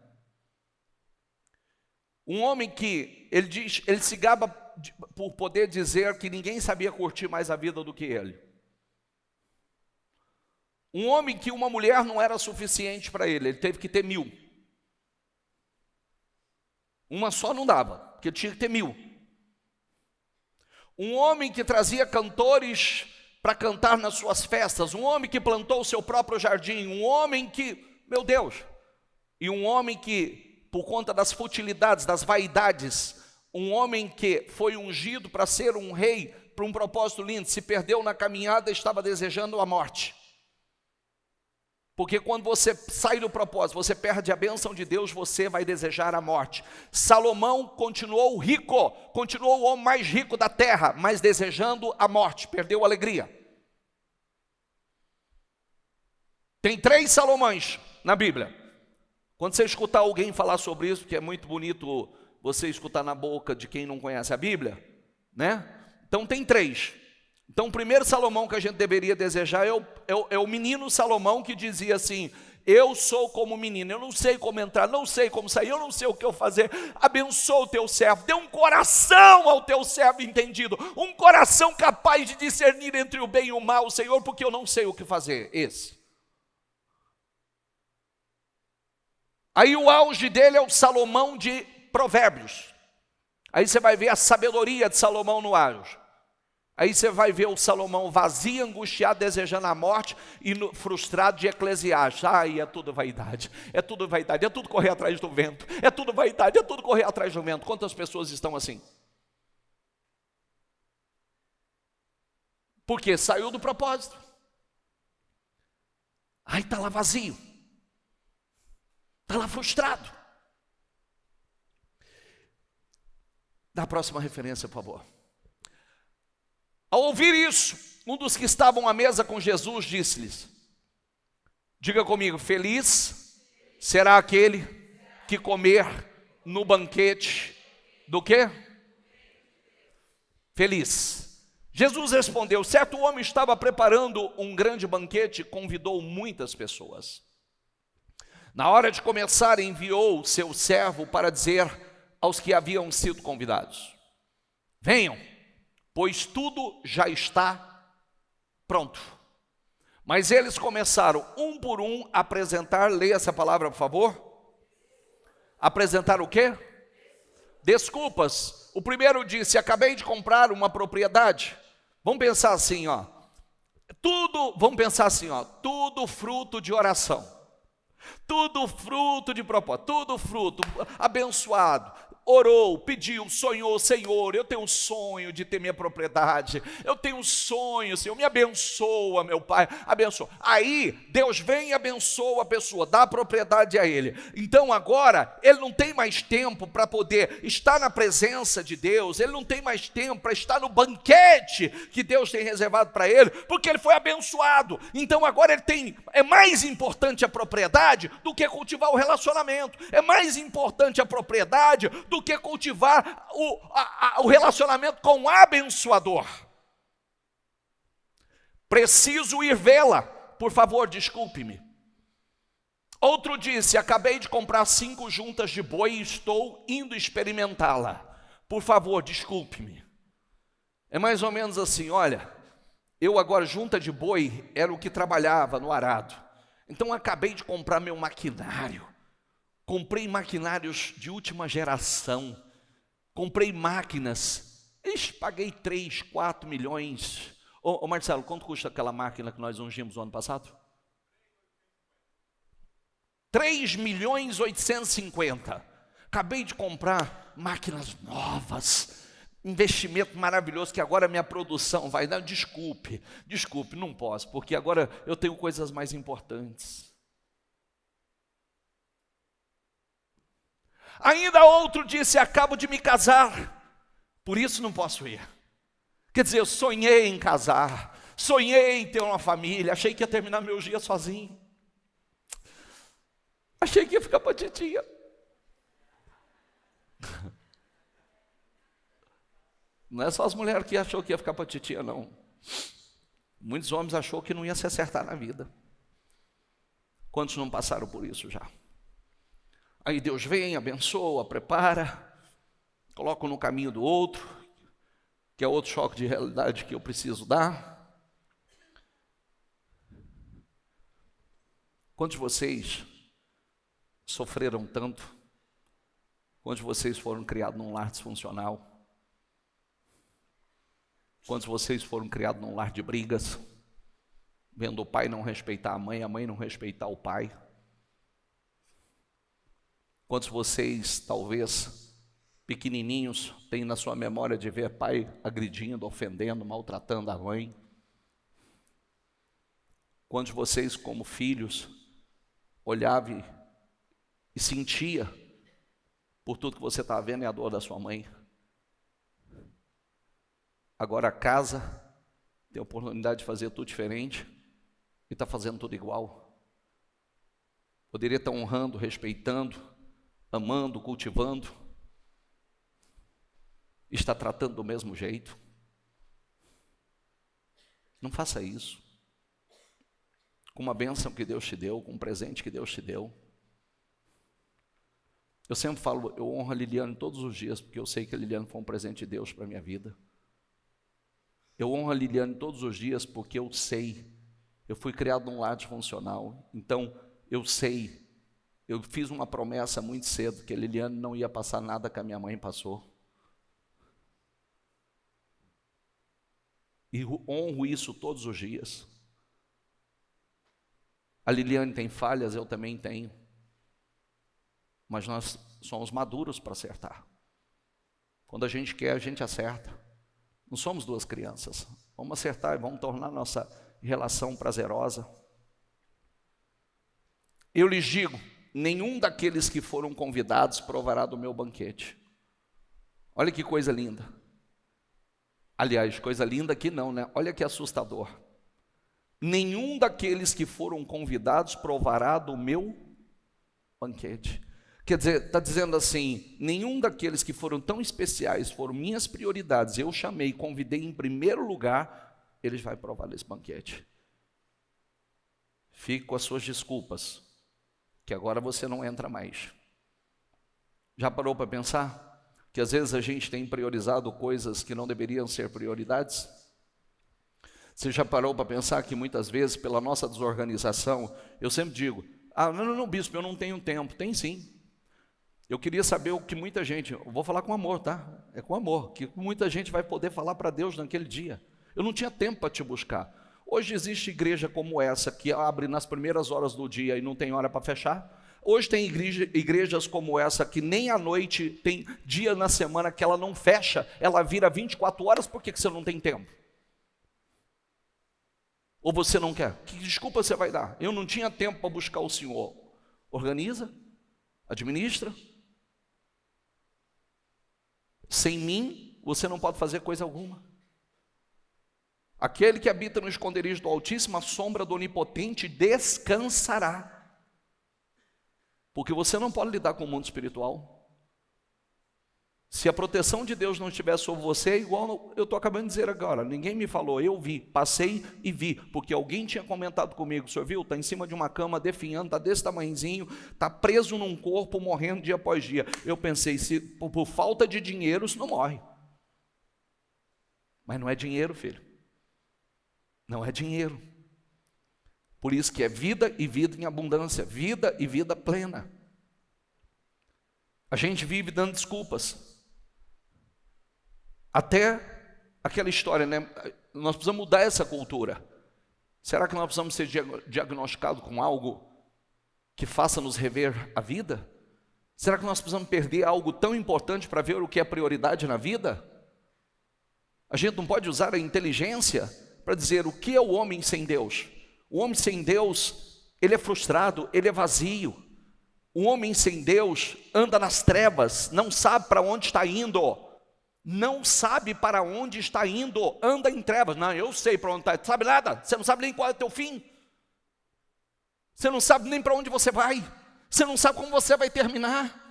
Um homem que, ele se gaba por poder dizer que ninguém sabia curtir mais a vida do que ele. Um homem que uma mulher não era suficiente para ele teve que ter 1000. Uma só não dava, porque tinha que ter 1000. Um homem que trazia cantores para cantar nas suas festas, um homem que plantou o seu próprio jardim, um homem que, meu Deus, e um homem que, por conta das futilidades, das vaidades, um homem que foi ungido para ser um rei, para um propósito lindo, se perdeu na caminhada e estava desejando a morte. Porque quando você sai do propósito, você perde a bênção de Deus, você vai desejar a morte. Salomão continuou rico, continuou o homem mais rico da terra, mas desejando a morte, perdeu a alegria. Tem 3 Salomões na Bíblia. Quando você escutar alguém falar sobre isso, porque é muito bonito você escutar na boca de quem não conhece a Bíblia, né? Então tem 3. Então o primeiro Salomão que a gente deveria desejar é o menino Salomão, que dizia assim: eu sou como menino, eu não sei como entrar, não sei como sair, eu não sei o que eu fazer. Abençoa o teu servo, dê um coração ao teu servo entendido, um coração capaz de discernir entre o bem e o mal, Senhor, porque eu não sei o que fazer. Esse. Aí o auge dele é o Salomão de Provérbios. Aí você vai ver a sabedoria de Salomão no auge. Aí você vai ver o Salomão vazio, angustiado, desejando a morte e frustrado de Eclesiastes. Ai, é tudo vaidade, é tudo vaidade, é tudo correr atrás do vento, é tudo vaidade, é tudo correr atrás do vento. Quantas pessoas estão assim? Porque saiu do propósito. Ai, está lá vazio, está lá frustrado. Dá a próxima referência, por favor. Ao ouvir isso, um dos que estavam à mesa com Jesus disse-lhes, diga comigo, feliz será aquele que comer no banquete do quê? Feliz. Jesus respondeu, certo homem estava preparando um grande banquete e convidou muitas pessoas. Na hora de começar, enviou seu servo para dizer aos que haviam sido convidados, venham, pois tudo já está pronto. Mas eles começaram, um por um, a apresentar, leia essa palavra, por favor. Apresentar o quê? Desculpas. O primeiro disse, acabei de comprar uma propriedade. Vamos pensar assim, ó. Tudo fruto de oração. Tudo fruto de propósito, tudo fruto, abençoado. Orou, pediu, sonhou, Senhor, eu tenho um sonho de ter minha propriedade, eu tenho um sonho, Senhor, me abençoa, meu Pai, abençoa. Aí, Deus vem e abençoa a pessoa, dá a propriedade a ele. Então agora, ele não tem mais tempo para poder estar na presença de Deus, ele não tem mais tempo para estar no banquete que Deus tem reservado para ele, porque ele foi abençoado. Então agora é mais importante a propriedade do que cultivar o relacionamento, é mais importante a propriedade do que cultivar o relacionamento com o abençoador. Preciso ir vê-la, por favor, desculpe-me. Outro disse, acabei de comprar 5 juntas de boi e estou indo experimentá-la. Por favor, desculpe-me. É mais ou menos assim, olha, eu agora junta de boi era o que trabalhava no arado. Então acabei de comprar meu maquinário. Comprei maquinários de última geração, comprei máquinas, paguei 3, 4 milhões. Ô Marcelo, quanto custa aquela máquina que nós ungimos no ano passado? 3.850.000. Acabei de comprar máquinas novas, investimento maravilhoso que agora a minha produção vai dar. Desculpe, não posso, porque agora eu tenho coisas mais importantes. Ainda outro disse: acabo de me casar, por isso não posso ir. Quer dizer, eu sonhei em casar, sonhei em ter uma família, achei que ia terminar meus dias sozinho. Achei que ia ficar para a titia. Não é só as mulheres que achou que ia ficar para a titia, não. Muitos homens achou que não ia se acertar na vida. Quantos não passaram por isso já? Aí Deus vem, abençoa, prepara, coloca no caminho do outro, que é outro choque de realidade que eu preciso dar. Quantos de vocês sofreram tanto? Quantos de vocês foram criados num lar disfuncional? Quantos de vocês foram criados num lar de brigas? Vendo o pai não respeitar a mãe não respeitar o pai? Quantos de vocês, talvez, pequenininhos, têm na sua memória de ver pai agredindo, ofendendo, maltratando a mãe? Quantos de vocês, como filhos, olhavam e sentia por tudo que você está vendo é a dor da sua mãe? Agora a casa tem a oportunidade de fazer tudo diferente e está fazendo tudo igual. Poderia estar honrando, respeitando, amando, cultivando, está tratando do mesmo jeito. Não faça isso. Com uma bênção que Deus te deu, com um presente que Deus te deu. Eu sempre falo, eu honro a Liliane todos os dias, porque eu sei que a Liliane foi um presente de Deus para a minha vida. Eu honro a Liliane todos os dias, porque eu sei, eu fui criado num lar disfuncional, então eu sei, eu fiz uma promessa muito cedo, que a Liliane não ia passar nada que a minha mãe passou. E honro isso todos os dias. A Liliane tem falhas, eu também tenho. Mas nós somos maduros para acertar. Quando a gente quer, a gente acerta. Não somos duas crianças. Vamos acertar e vamos tornar nossa relação prazerosa. Eu lhes digo, nenhum daqueles que foram convidados provará do meu banquete. Olha que coisa linda. Aliás, coisa linda que não, né? Olha que assustador. Nenhum daqueles que foram convidados provará do meu banquete. Quer dizer, está dizendo assim, nenhum daqueles que foram tão especiais, foram minhas prioridades, eu chamei, convidei em primeiro lugar, eles vão provar desse banquete. Fique com as suas desculpas, que agora você não entra mais. Já parou para pensar que às vezes a gente tem priorizado coisas que não deveriam ser prioridades? Você já parou para pensar que muitas vezes, pela nossa desorganização, eu sempre digo, não, bispo, eu não tenho tempo. Tem sim. Eu queria saber o que muita gente, eu vou falar com amor, tá? É com amor, que muita gente vai poder falar para Deus naquele dia. Eu não tinha tempo para te buscar. Hoje existe igreja como essa, que abre nas primeiras horas do dia e não tem hora para fechar. Hoje tem igrejas como essa, que nem à noite, tem dia na semana que ela não fecha, ela vira 24 horas, por que você não tem tempo? Ou você não quer? Que desculpa você vai dar? Eu não tinha tempo para buscar o Senhor. Organiza, administra. Sem mim, você não pode fazer coisa alguma. Aquele que habita no esconderijo do Altíssimo, a sombra do Onipotente descansará. Porque você não pode lidar com o mundo espiritual. Se a proteção de Deus não estiver sobre você, é igual eu estou acabando de dizer agora, ninguém me falou, eu vi, passei e vi, porque alguém tinha comentado comigo, o senhor viu, está em cima de uma cama, definhando, está desse tamanhozinho, está preso num corpo, morrendo dia após dia. Eu pensei, se por falta de dinheiro, isso não morre. Mas não é dinheiro, filho. Não é dinheiro. Por isso que é vida e vida em abundância, vida e vida plena. A gente vive dando desculpas. Até aquela história, né? Nós precisamos mudar essa cultura. Será que nós precisamos ser diagnosticados com algo que faça nos rever a vida? Será que nós precisamos perder algo tão importante para ver o que é prioridade na vida? A gente não pode usar a inteligência para dizer o que é o homem sem Deus. O homem sem Deus, ele é frustrado, ele é vazio. O homem sem Deus anda nas trevas, não sabe para onde está indo. Não sabe para onde está indo, anda em trevas. Não, eu sei para onde está, sabe nada, você não sabe nem qual é o teu fim. Você não sabe nem para onde você vai, você não sabe como você vai terminar.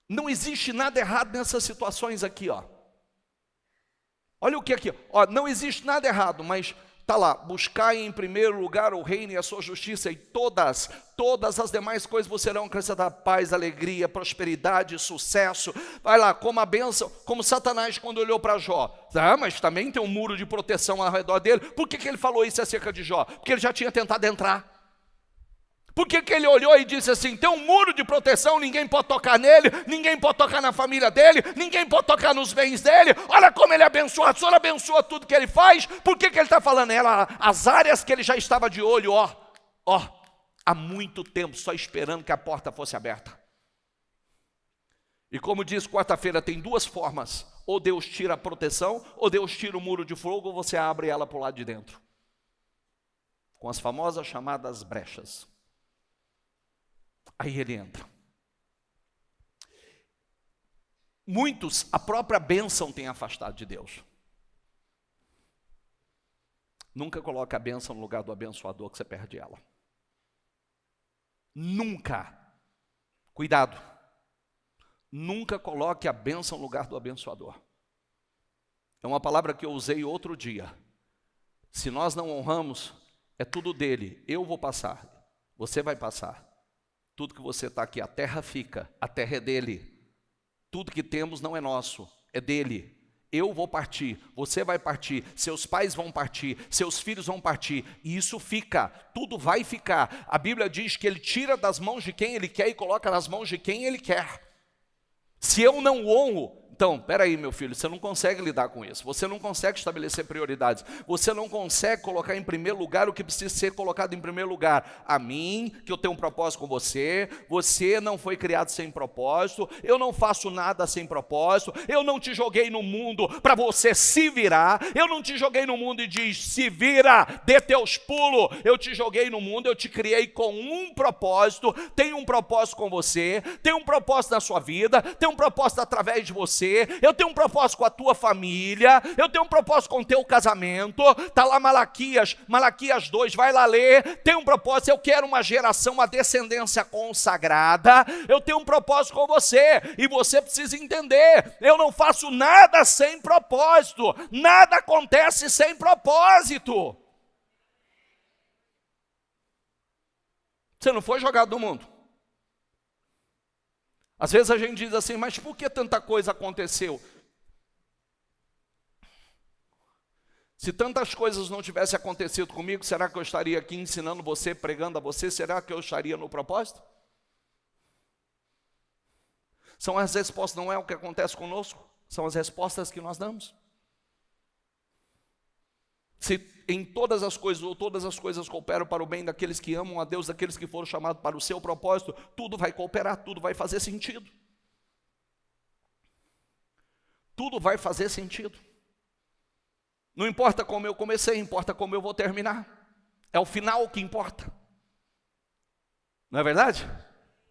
Não existe nada errado nessas situações aqui, ó. Olha o que aqui, ó, não existe nada errado, mas está lá, buscai em primeiro lugar o reino e a sua justiça, e todas as demais coisas vos serão acrescentadas: paz, alegria, prosperidade, sucesso. Vai lá, como a bênção, como Satanás quando olhou para Jó. Mas também tem um muro de proteção ao redor dele. Por que ele falou isso acerca de Jó? Porque ele já tinha tentado entrar. Por que ele olhou e disse assim: tem um muro de proteção, ninguém pode tocar nele, ninguém pode tocar na família dele, ninguém pode tocar nos bens dele, olha como ele abençoa, o Senhor abençoa tudo que ele faz. Por que ele está falando? As áreas que ele já estava de olho, há muito tempo, só esperando que a porta fosse aberta. E como diz quarta-feira, tem duas formas: ou Deus tira a proteção, ou Deus tira o muro de fogo, ou você abre ela para o lado de dentro, com as famosas chamadas brechas. Aí ele entra. Muitos, a própria bênção tem afastado de Deus. Nunca coloque a bênção no lugar do abençoador, que você perde ela. Nunca. Cuidado. Nunca coloque a bênção no lugar do abençoador. É uma palavra que eu usei outro dia. Se nós não honramos, é tudo dele. Eu vou passar, você vai passar. Tudo que você está aqui, a terra fica, a terra é dele. Tudo que temos não é nosso, é dele. Eu vou partir, você vai partir, seus pais vão partir, seus filhos vão partir, e isso fica, tudo vai ficar. A Bíblia diz que ele tira das mãos de quem ele quer e coloca nas mãos de quem ele quer. Se eu não honro, então, peraí, meu filho, você não consegue lidar com isso, você não consegue estabelecer prioridades, você não consegue colocar em primeiro lugar o que precisa ser colocado em primeiro lugar. A mim, que eu tenho um propósito com você, você não foi criado sem propósito, eu não faço nada sem propósito, eu não te joguei no mundo para você se virar, eu não te joguei no mundo e diz, se vira, dê teus pulos. Eu te joguei no mundo, eu te criei com um propósito, tenho um propósito com você, tenho um propósito na sua vida, tenho um propósito através de você, eu tenho um propósito com a tua família, eu tenho um propósito com o teu casamento. Está lá Malaquias 2, vai lá ler. Tem um propósito, eu quero uma geração, uma descendência consagrada. Eu tenho um propósito com você, e você precisa entender, eu não faço nada sem propósito, nada acontece sem propósito. Você não foi jogado do mundo. Às vezes a gente diz assim, mas por que tanta coisa aconteceu? Se tantas coisas não tivessem acontecido comigo, será que eu estaria aqui ensinando você, pregando a você? Será que eu estaria no propósito? São as respostas, não é o que acontece conosco, são as respostas que nós damos. Se em todas as coisas, ou todas as coisas cooperam para o bem daqueles que amam a Deus, daqueles que foram chamados para o seu propósito, tudo vai cooperar, tudo vai fazer sentido. Tudo vai fazer sentido. Não importa como eu comecei, importa como eu vou terminar. É o final que importa. Não é verdade?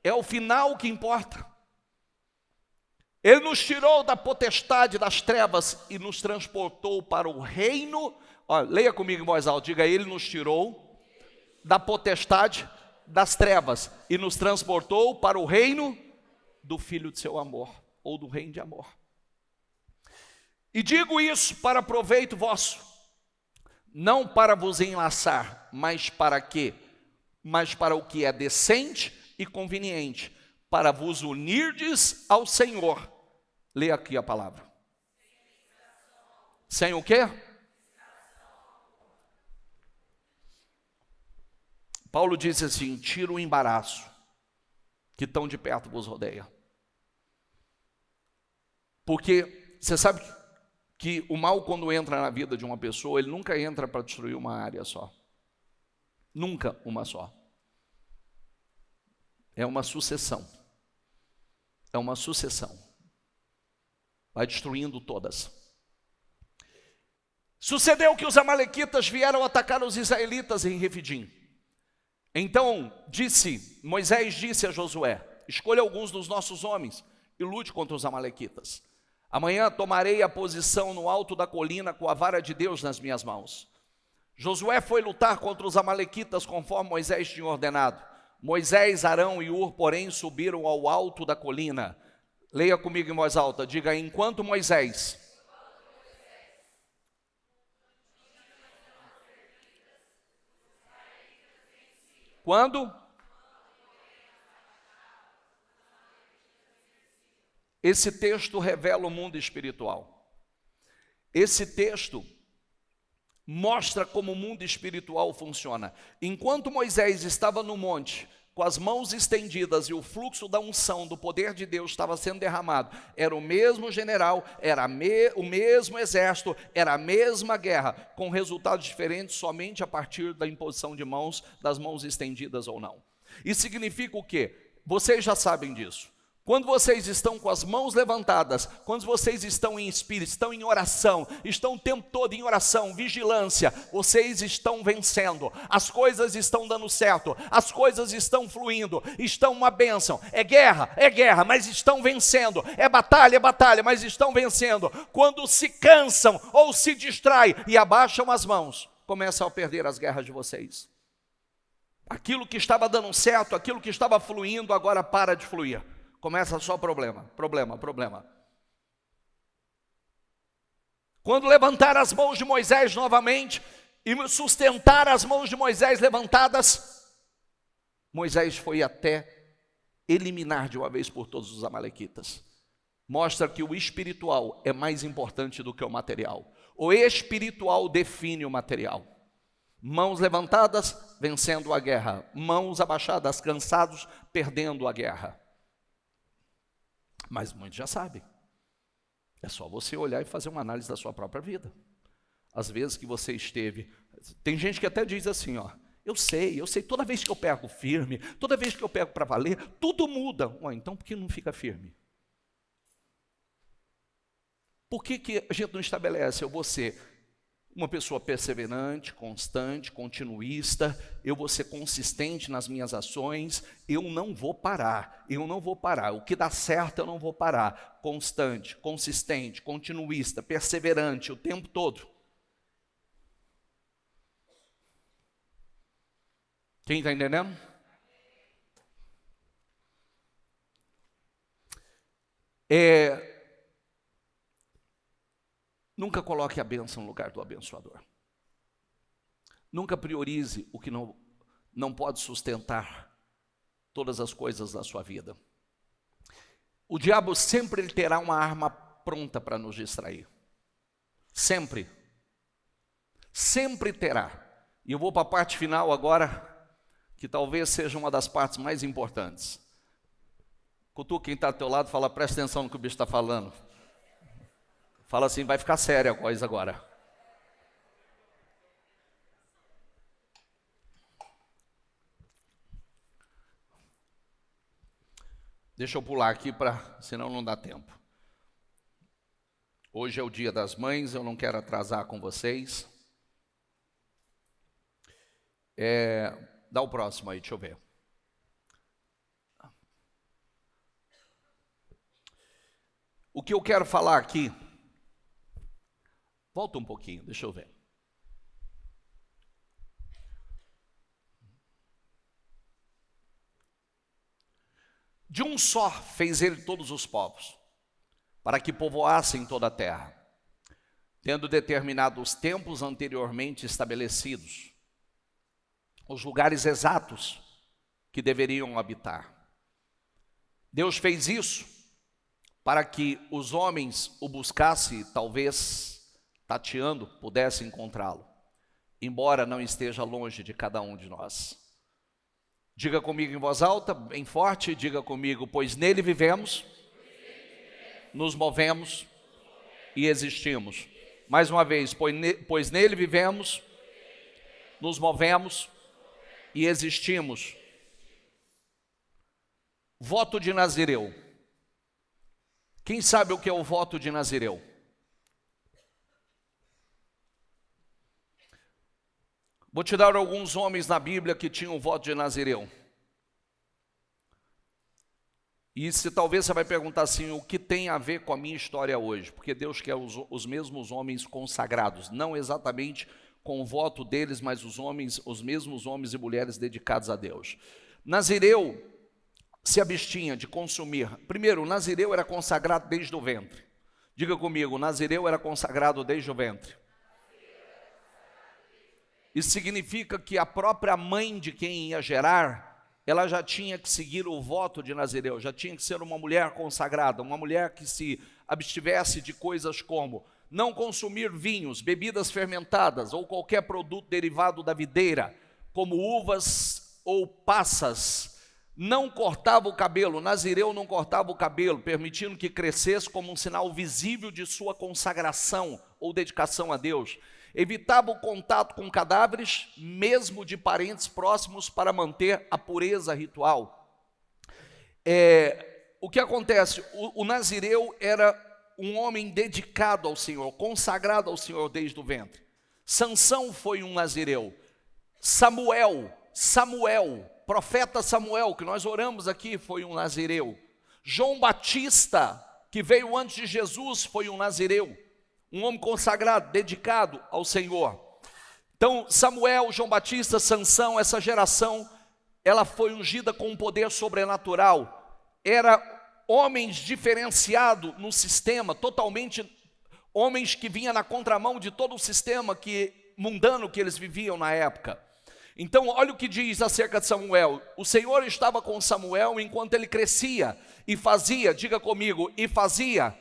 É o final que importa. Ele nos tirou da potestade das trevas e nos transportou para o reino. Olha, leia comigo em voz alta, diga: ele nos tirou da potestade das trevas e nos transportou para o reino do Filho de seu amor, ou do reino de amor. E digo isso para proveito vosso, não para vos enlaçar, mas para quê? Mas para o que é decente e conveniente, para vos unirdes ao Senhor. Leia aqui a palavra. Sem o quê? Paulo diz assim: tira o embaraço que tão de perto vos rodeia. Porque você sabe que o mal, quando entra na vida de uma pessoa, ele nunca entra para destruir uma área só. Nunca uma só. É uma sucessão. É uma sucessão. vai destruindo todas. Sucedeu que os amalequitas vieram atacar os israelitas em Refidim. Então Moisés disse a Josué: escolha alguns dos nossos homens e lute contra os amalequitas. Amanhã tomarei a posição no alto da colina com a vara de Deus nas minhas mãos. Josué foi lutar contra os amalequitas conforme Moisés tinha ordenado. Moisés, Arão e Hur, porém, subiram ao alto da colina. Leia comigo em voz alta, diga: enquanto Moisés quando? Esse texto revela o mundo espiritual. Esse texto mostra como o mundo espiritual funciona. Enquanto Moisés estava no monte, com as mãos estendidas e o fluxo da unção, do poder de Deus estava sendo derramado, era o mesmo general, era o mesmo exército, era a mesma guerra, com resultados diferentes somente a partir da imposição de mãos, das mãos estendidas ou não. Isso significa o quê? Vocês já sabem disso. Quando vocês estão com as mãos levantadas, quando vocês estão em espírito, estão em oração, estão o tempo todo em oração, vigilância, vocês estão vencendo, as coisas estão dando certo, as coisas estão fluindo, estão uma bênção. É guerra, mas estão vencendo. É batalha, mas estão vencendo. Quando se cansam ou se distraem e abaixam as mãos, começam a perder as guerras de vocês. Aquilo que estava dando certo, aquilo que estava fluindo, agora para de fluir. Começa só problema. Quando levantar as mãos de Moisés novamente e sustentar as mãos de Moisés levantadas, Moisés foi até eliminar de uma vez por todos os amalequitas. Mostra que o espiritual é mais importante do que o material. O espiritual define o material. Mãos levantadas, vencendo a guerra. Mãos abaixadas, cansados, perdendo a guerra. Mas muitos já sabem. É só você olhar e fazer uma análise da sua própria vida. Às vezes que você esteve... Tem gente que até diz assim, ó: eu sei, toda vez que eu pego firme, toda vez que eu pego para valer, tudo muda. Então por que não fica firme? Por que a gente não estabelece? Eu vou ser uma pessoa perseverante, constante, continuista, eu vou ser consistente nas minhas ações, eu não vou parar, o que dá certo eu não vou parar, constante, consistente, continuista, perseverante o tempo todo. Quem está entendendo? Nunca coloque a bênção no lugar do abençoador. Nunca priorize o que não pode sustentar todas as coisas da sua vida. O diabo sempre ele terá uma arma pronta para nos distrair. Sempre. Sempre terá. E eu vou para a parte final agora, que talvez seja uma das partes mais importantes. Cutuca quem está ao teu lado, fala: presta atenção no que o bicho está falando. Fala assim: vai ficar séria a coisa agora. Deixa eu pular aqui, senão não dá tempo. Hoje é o Dia das Mães, eu não quero atrasar com vocês. Dá o próximo aí, deixa eu ver. O que eu quero falar aqui... Volta um pouquinho, deixa eu ver. De um só fez ele todos os povos, para que povoassem toda a terra, tendo determinado os tempos anteriormente estabelecidos, os lugares exatos que deveriam habitar. Deus fez isso para que os homens o buscassem, talvez tateando, pudesse encontrá-lo, embora não esteja longe de cada um de nós. Diga comigo em voz alta, bem forte, diga comigo: pois nele vivemos, nos movemos e existimos. Mais uma vez, pois nele vivemos, nos movemos e existimos. Voto de Nazireu. Quem sabe o que é o voto de Nazireu? Vou te dar alguns homens na Bíblia que tinham o voto de Nazireu. E se talvez você vai perguntar assim, o que tem a ver com a minha história hoje? Porque Deus quer os mesmos homens consagrados, não exatamente com o voto deles, mas os mesmos homens e mulheres dedicados a Deus. Nazireu se abstinha de consumir. Primeiro, o Nazireu era consagrado desde o ventre. Diga comigo, o Nazireu era consagrado desde o ventre. Isso significa que a própria mãe de quem ia gerar, ela já tinha que seguir o voto de Nazireu, já tinha que ser uma mulher consagrada, uma mulher que se abstivesse de coisas como não consumir vinhos, bebidas fermentadas ou qualquer produto derivado da videira, como uvas ou passas. Não cortava o cabelo, Nazireu não cortava o cabelo, permitindo que crescesse como um sinal visível de sua consagração ou dedicação a Deus. Evitava o contato com cadáveres, mesmo de parentes próximos, para manter a pureza ritual. O que acontece? O Nazireu era um homem dedicado ao Senhor, consagrado ao Senhor desde o ventre. Sansão foi um Nazireu. Samuel, profeta Samuel, que nós oramos aqui, foi um Nazireu. João Batista, que veio antes de Jesus, foi um Nazireu. Um homem consagrado, dedicado ao Senhor. Então, Samuel, João Batista, Sansão, essa geração, ela foi ungida com um poder sobrenatural. Era homens diferenciados no sistema, totalmente homens que vinham na contramão de todo o sistema mundano que eles viviam na época. Então, olha o que diz acerca de Samuel. O Senhor estava com Samuel enquanto ele crescia e fazia, diga comigo, e fazia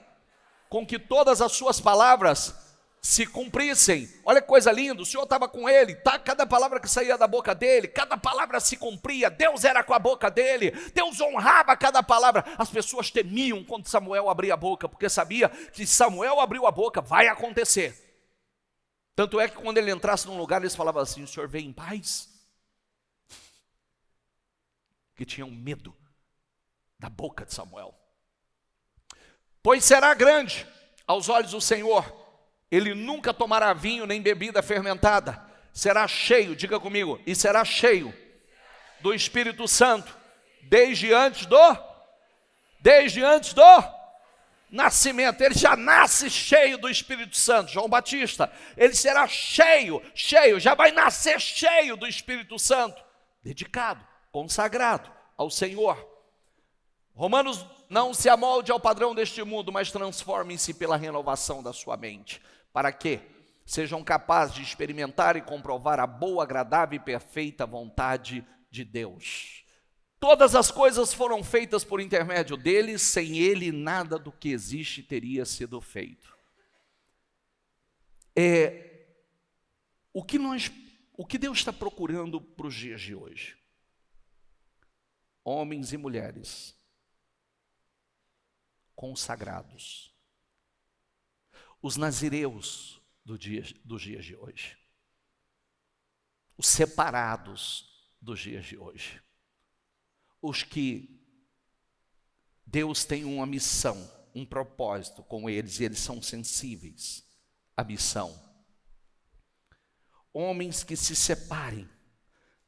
com que todas as suas palavras se cumprissem. Olha que coisa linda, o Senhor estava com ele, cada palavra que saía da boca dele, cada palavra se cumpria, Deus era com a boca dele, Deus honrava cada palavra. As pessoas temiam quando Samuel abria a boca, porque sabia que Samuel abriu a boca, vai acontecer. Tanto é que quando ele entrasse num lugar, eles falavam assim, o Senhor vem em paz? Que tinham medo da boca de Samuel. Pois será grande aos olhos do Senhor, ele nunca tomará vinho nem bebida fermentada, será cheio, diga comigo, e será cheio do Espírito Santo, desde antes do nascimento. Ele já nasce cheio do Espírito Santo. João Batista, ele será cheio, já vai nascer cheio do Espírito Santo, dedicado, consagrado ao Senhor. Romanos, não se amolde ao padrão deste mundo, mas transformem-se pela renovação da sua mente, para que sejam capazes de experimentar e comprovar a boa, agradável e perfeita vontade de Deus. Todas as coisas foram feitas por intermédio dele, sem ele nada do que existe teria sido feito. O que Deus está procurando para os dias de hoje? Homens e mulheres consagrados, os nazireus dos dias de hoje, os separados dos dias de hoje, os que Deus tem uma missão, um propósito com eles, e eles são sensíveis à missão. Homens que se separem,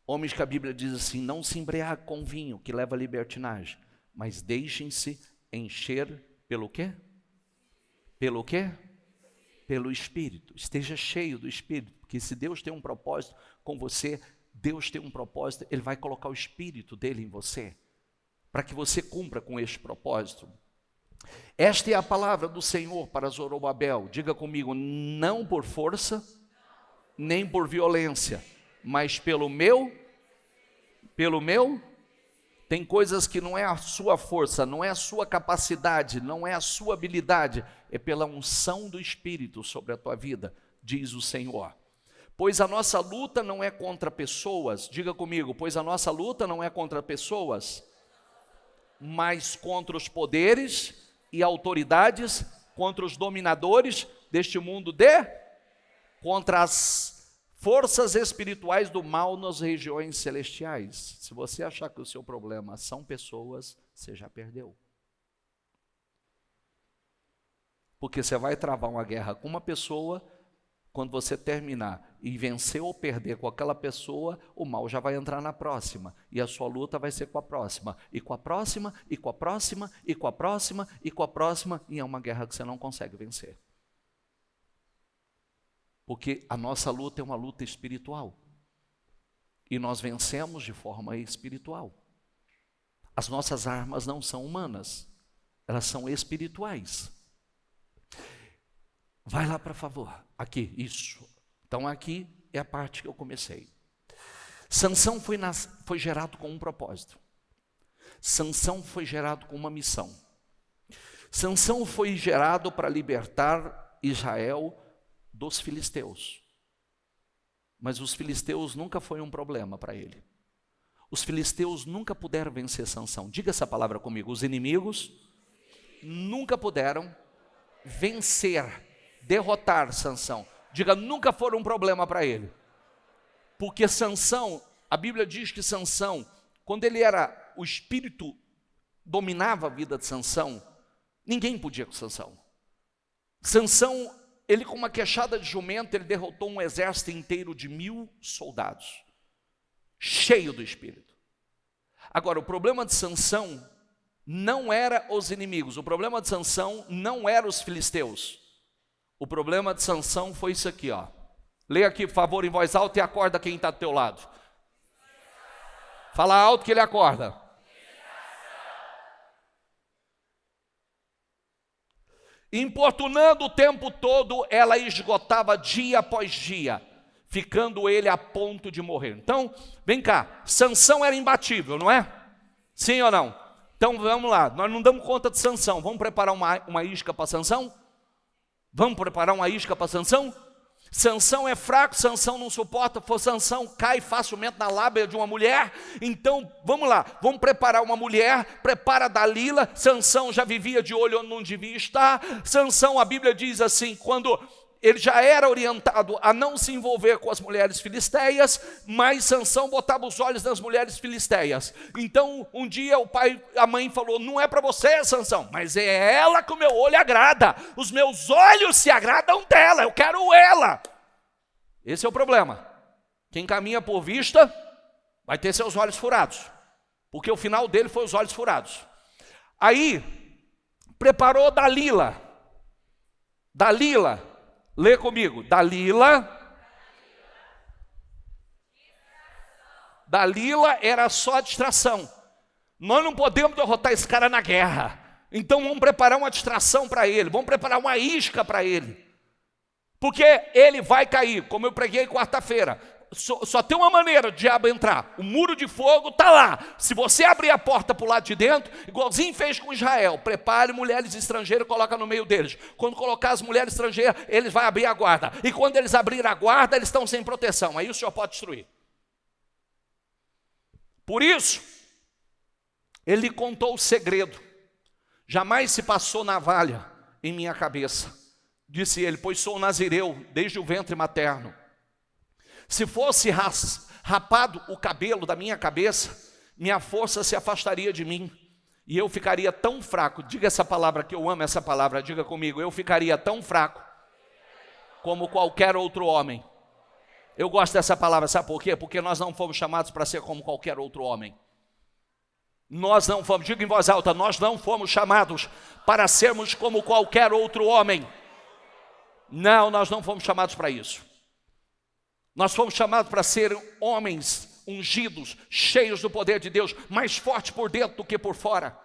homens que a Bíblia diz assim, não se embriaguem com vinho, que leva à libertinagem, mas deixem-se encher pelo quê? Pelo quê? Pelo Espírito. Esteja cheio do Espírito, porque se Deus tem um propósito com você, Deus tem um propósito, Ele vai colocar o Espírito dele em você, para que você cumpra com este propósito. Esta é a palavra do Senhor para Zorobabel. Diga comigo, não por força, nem por violência, mas pelo meu. Tem coisas que não é a sua força, não é a sua capacidade, não é a sua habilidade, é pela unção do Espírito sobre a tua vida, diz o Senhor. Pois a nossa luta não é contra pessoas, diga comigo, pois a nossa luta não é contra pessoas, mas contra os poderes e autoridades, contra os dominadores deste mundo, contra as forças espirituais do mal nas regiões celestiais. Se você achar que o seu problema são pessoas, você já perdeu. Porque você vai travar uma guerra com uma pessoa, quando você terminar e vencer ou perder com aquela pessoa, o mal já vai entrar na próxima. E a sua luta vai ser com a próxima. E com a próxima, e com a próxima, e com a próxima, e com a próxima. E é uma guerra que você não consegue vencer. Porque a nossa luta é uma luta espiritual. E nós vencemos de forma espiritual. As nossas armas não são humanas. Elas são espirituais. Vai lá, por favor. Aqui, isso. Então aqui é a parte que eu comecei. Sansão foi gerado com um propósito. Sansão foi gerado com uma missão. Sansão foi gerado para libertar Israel dos filisteus. Mas os filisteus nunca foi um problema para ele. Os filisteus nunca puderam vencer Sansão. Diga essa palavra comigo. Os inimigos nunca puderam vencer, derrotar Sansão. Diga, nunca foram um problema para ele. Porque Sansão, a Bíblia diz que Sansão, quando o espírito dominava a vida de Sansão, ninguém podia com Sansão. Sansão, ele com uma queixada de jumento, ele derrotou um exército inteiro de 1000 soldados, cheio do espírito. Agora, o problema de Sansão não era os inimigos, o problema de Sansão não era os filisteus. O problema de Sansão foi isso aqui, ó. Leia aqui, por favor, em voz alta e acorda quem está do teu lado. Fala alto que ele acorda. Importunando o tempo todo, ela esgotava dia após dia, ficando ele a ponto de morrer. Então, vem cá, Sansão era imbatível, não é? Sim ou não? Então vamos lá, nós não damos conta de Sansão. Vamos preparar uma isca para Sansão? Vamos preparar uma isca para Sansão? Sansão é fraco, Sansão não suporta, Sansão cai facilmente na lábia de uma mulher. Então, vamos lá, vamos preparar uma mulher, prepara Dalila. Sansão já vivia de olho onde não devia estar. Sansão, a Bíblia diz assim, quando ele já era orientado a não se envolver com as mulheres filisteias, mas Sansão botava os olhos nas mulheres filisteias. Então, um dia a mãe falou, não é para você, Sansão, mas é ela que o meu olho agrada. Os meus olhos se agradam dela, eu quero ela. Esse é o problema. Quem caminha por vista, vai ter seus olhos furados. Porque o final dele foi os olhos furados. Aí, preparou Dalila. Dalila. Lê comigo, Dalila era só distração. Nós não podemos derrotar esse cara na guerra. Então vamos preparar uma distração para ele, vamos preparar uma isca para ele. Porque ele vai cair, como eu preguei quarta-feira. Só tem uma maneira do diabo entrar. O muro de fogo está lá. Se você abrir a porta para o lado de dentro, igualzinho fez com Israel, prepare mulheres estrangeiras e coloca no meio deles. Quando colocar as mulheres estrangeiras, eles vão abrir a guarda. E quando eles abrirem a guarda, eles estão sem proteção. Aí o Senhor pode destruir. Por isso, ele contou o segredo. Jamais se passou navalha em minha cabeça. Disse ele, pois sou nazireu desde o ventre materno. Se fosse rapado o cabelo da minha cabeça, minha força se afastaria de mim, e eu ficaria tão fraco. Diga essa palavra, que eu amo essa palavra, diga comigo, eu ficaria tão fraco como qualquer outro homem. Eu gosto dessa palavra, sabe por quê? Porque nós não fomos chamados para ser como qualquer outro homem. Nós não fomos, diga em voz alta, nós não fomos chamados para sermos como qualquer outro homem. Não, nós não fomos chamados para isso. Nós fomos chamados para ser homens ungidos, cheios do poder de Deus, mais fortes por dentro do que por fora.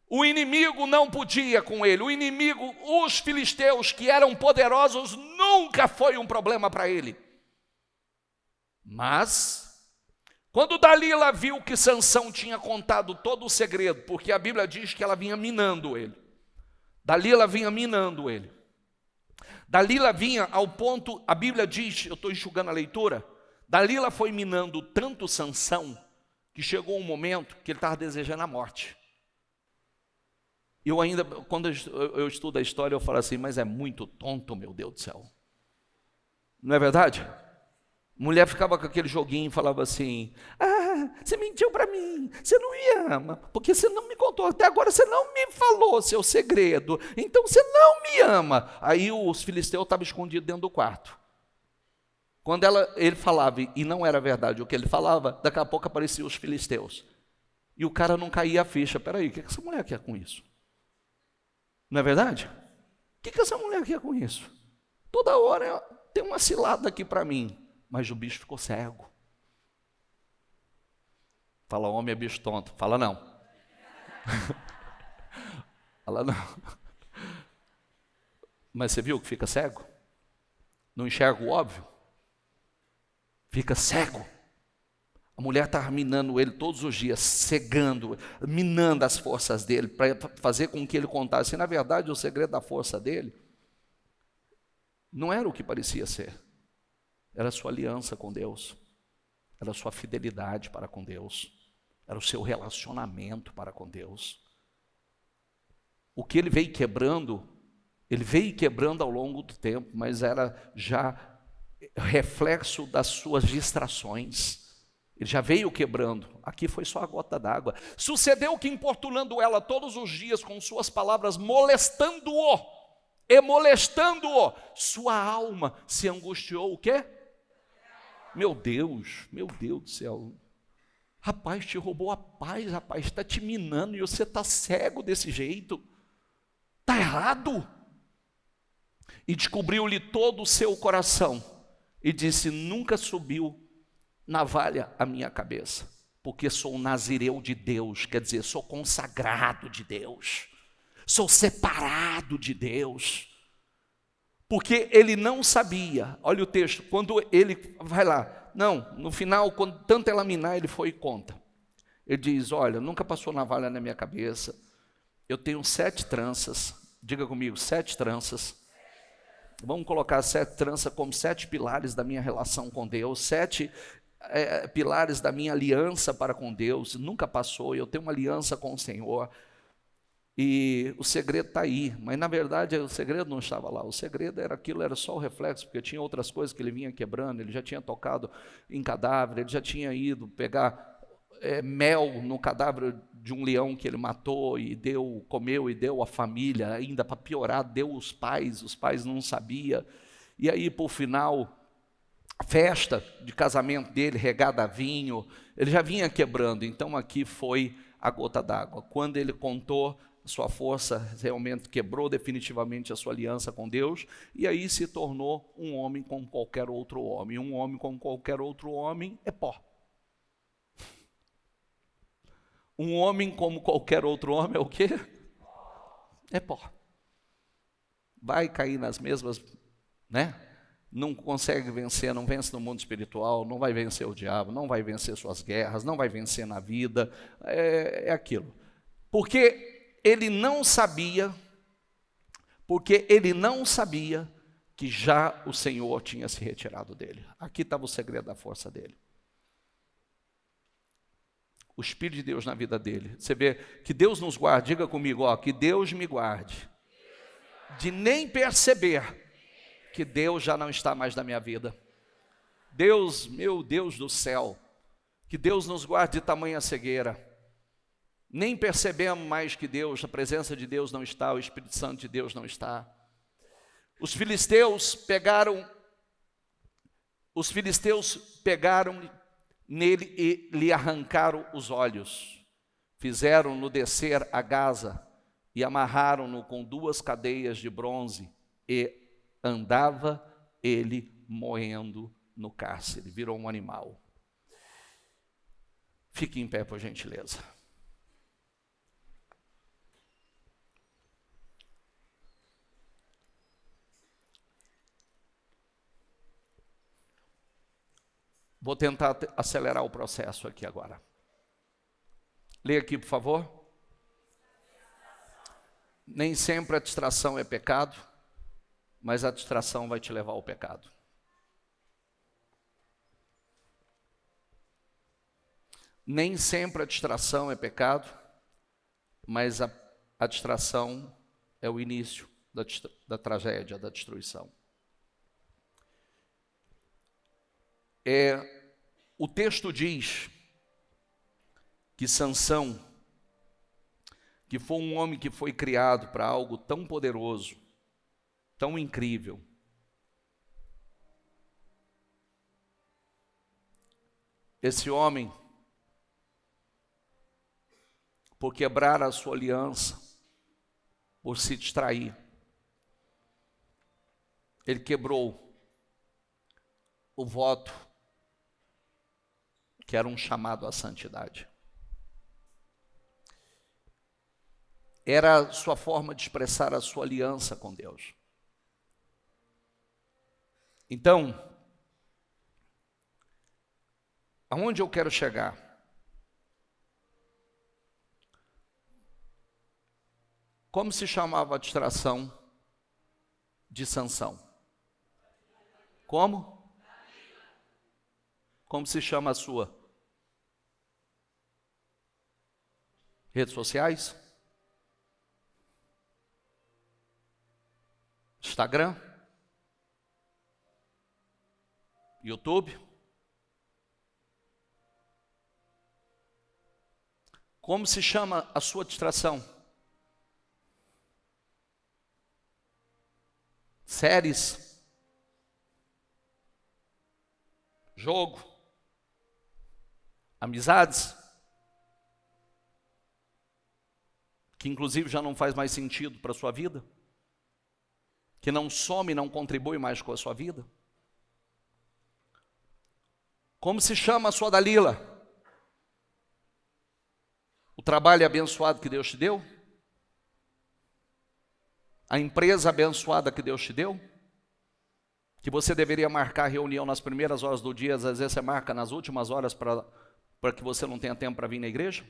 O inimigo não podia com ele. O inimigo, os filisteus que eram poderosos, nunca foi um problema para ele. Mas, quando Dalila viu que Sansão tinha contado todo o segredo, porque a Bíblia diz que ela vinha minando ele. Dalila vinha minando ele. Dalila vinha ao ponto, a Bíblia diz, eu estou enxugando a leitura, Dalila foi minando tanto Sansão, que chegou um momento que ele estava desejando a morte. Eu ainda, quando eu estudo a história, eu falo assim, mas é muito tonto, meu Deus do céu. Não é verdade? Mulher ficava com aquele joguinho e falava assim, você mentiu para mim, você não me ama, porque você não me contou, até agora você não me falou seu segredo, então você não me ama. Aí os filisteus estavam escondidos dentro do quarto. Quando ele falava, e não era verdade o que ele falava, daqui a pouco apareciam os filisteus. E o cara não caía a ficha. Peraí, o que essa mulher quer com isso? Não é verdade? O que essa mulher quer com isso? Toda hora tem uma cilada aqui para mim. Mas o bicho ficou cego. Fala, homem é bicho tonto. Fala, não. Fala, não. Mas você viu que fica cego? Não enxerga o óbvio? Fica cego. A mulher estava minando ele todos os dias, cegando, minando as forças dele, para fazer com que ele contasse. E, na verdade, o segredo da força dele não era o que parecia ser. Era a sua aliança com Deus. Era a sua fidelidade para com Deus. Era o seu relacionamento para com Deus. O que ele veio quebrando ao longo do tempo, mas era já reflexo das suas distrações. Ele já veio quebrando. Aqui foi só a gota d'água. Sucedeu que, importunando ela todos os dias com suas palavras, molestando-o, sua alma se angustiou. O quê? Meu Deus do céu. Rapaz, te roubou a paz, rapaz, está te minando e você está cego desse jeito. Está errado. E descobriu-lhe todo o seu coração e disse: nunca subiu navalha a minha cabeça, porque sou nazireu de Deus, quer dizer, sou consagrado de Deus, sou separado de Deus. Porque ele não sabia, olha o texto, quando ele vai lá, não, no final, quando tanto ela minar, ele foi e conta. Ele diz: olha, nunca passou navalha na minha cabeça, eu tenho 7 tranças, diga comigo, 7 tranças. Vamos colocar 7 tranças como 7 pilares da minha relação com Deus, 7 pilares da minha aliança para com Deus. Nunca passou, eu tenho uma aliança com o Senhor. E o segredo está aí, mas na verdade o segredo não estava lá, o segredo era aquilo, era só o reflexo, porque tinha outras coisas que ele vinha quebrando. Ele já tinha tocado em cadáver, ele já tinha ido pegar mel no cadáver de um leão que ele matou e comeu e deu à família, ainda para piorar, deu os pais não sabiam. E aí, por final, a festa de casamento dele, regada a vinho, ele já vinha quebrando. Então aqui foi a gota d'água. Quando ele contou, sua força realmente quebrou definitivamente a sua aliança com Deus, e aí se tornou um homem como qualquer outro homem. Um homem como qualquer outro homem é pó. Um homem como qualquer outro homem é o quê? É pó. Vai cair nas mesmas, né? Não consegue vencer, não vence no mundo espiritual, não vai vencer o diabo, não vai vencer suas guerras, não vai vencer na vida, é aquilo. Porque ele não sabia que já o Senhor tinha se retirado dele. Aqui estava o segredo da força dele. O Espírito de Deus na vida dele. Você vê que Deus nos guarde, diga comigo, que Deus me guarde de nem perceber que Deus já não está mais na minha vida. Deus, meu Deus do céu, que Deus nos guarde de tamanha cegueira. Nem percebemos mais que Deus, a presença de Deus não está, o Espírito Santo de Deus não está. Os filisteus pegaram nele e lhe arrancaram os olhos. Fizeram-no descer a Gaza e amarraram-no com 2 cadeias de bronze, e andava ele moendo no cárcere, virou um animal. Fique em pé, por gentileza. Vou tentar acelerar o processo aqui agora. Leia aqui, por favor. Nem sempre a distração é pecado, mas a distração vai te levar ao pecado. Nem sempre a distração é pecado, mas a distração é o início da tragédia, da destruição. O texto diz que Sansão, que foi um homem que foi criado para algo tão poderoso, tão incrível, esse homem, por quebrar a sua aliança, por se distrair, ele quebrou o voto, que era um chamado à santidade. Era sua forma de expressar a sua aliança com Deus. Então, aonde eu quero chegar? Como se chamava a distração de Sansão? Como? Como se chama a sua? Redes sociais? Instagram? YouTube? Como se chama a sua distração? Séries? Jogo? Amizades? Que inclusive já não faz mais sentido para a sua vida? Que não some, não contribui mais com a sua vida? Como se chama a sua Dalila? O trabalho abençoado que Deus te deu? A empresa abençoada que Deus te deu? Que você deveria marcar reunião nas primeiras horas do dia, às vezes você marca nas últimas horas para que você não tenha tempo para vir na igreja?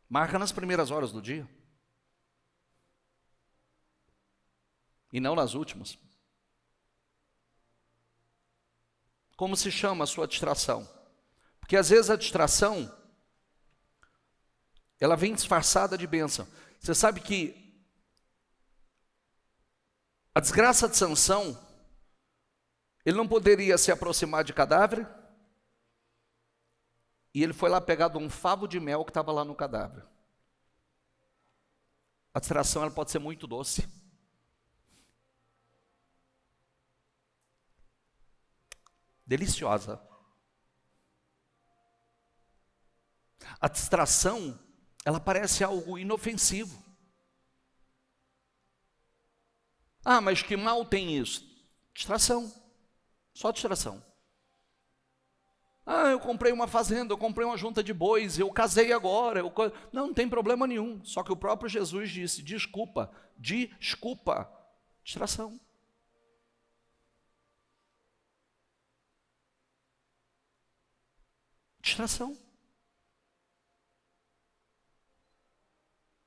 Marca nas primeiras horas do dia. E não nas últimas. Como se chama a sua distração? Porque às vezes a distração, ela vem disfarçada de bênção. Você sabe que a desgraça de Sansão, ele não poderia se aproximar de cadáver, e ele foi lá pegar de um favo de mel que estava lá no cadáver. A distração, ela pode ser muito doce. Deliciosa. A distração, ela parece algo inofensivo. Ah, mas que mal tem isso? Distração. Só distração. Ah, eu comprei uma fazenda, eu comprei uma junta de bois, eu casei agora. Não tem problema nenhum. Só que o próprio Jesus disse, desculpa. Distração. Distração.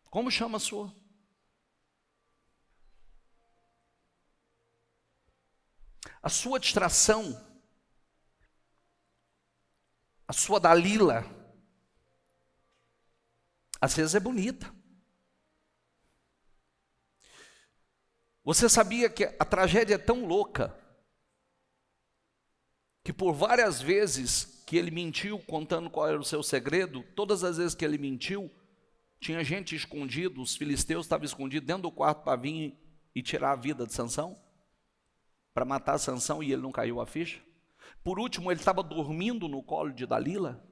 Como chama a sua? A sua distração, a sua Dalila, às vezes é bonita. Você sabia que a tragédia é tão louca que por várias vezes que ele mentiu contando qual era o seu segredo, todas as vezes que ele mentiu, tinha gente escondido, os filisteus estavam escondidos dentro do quarto para vir e tirar a vida de Sansão, para matar Sansão, e ele não caiu a ficha. Por último, ele estava dormindo no colo de Dalila.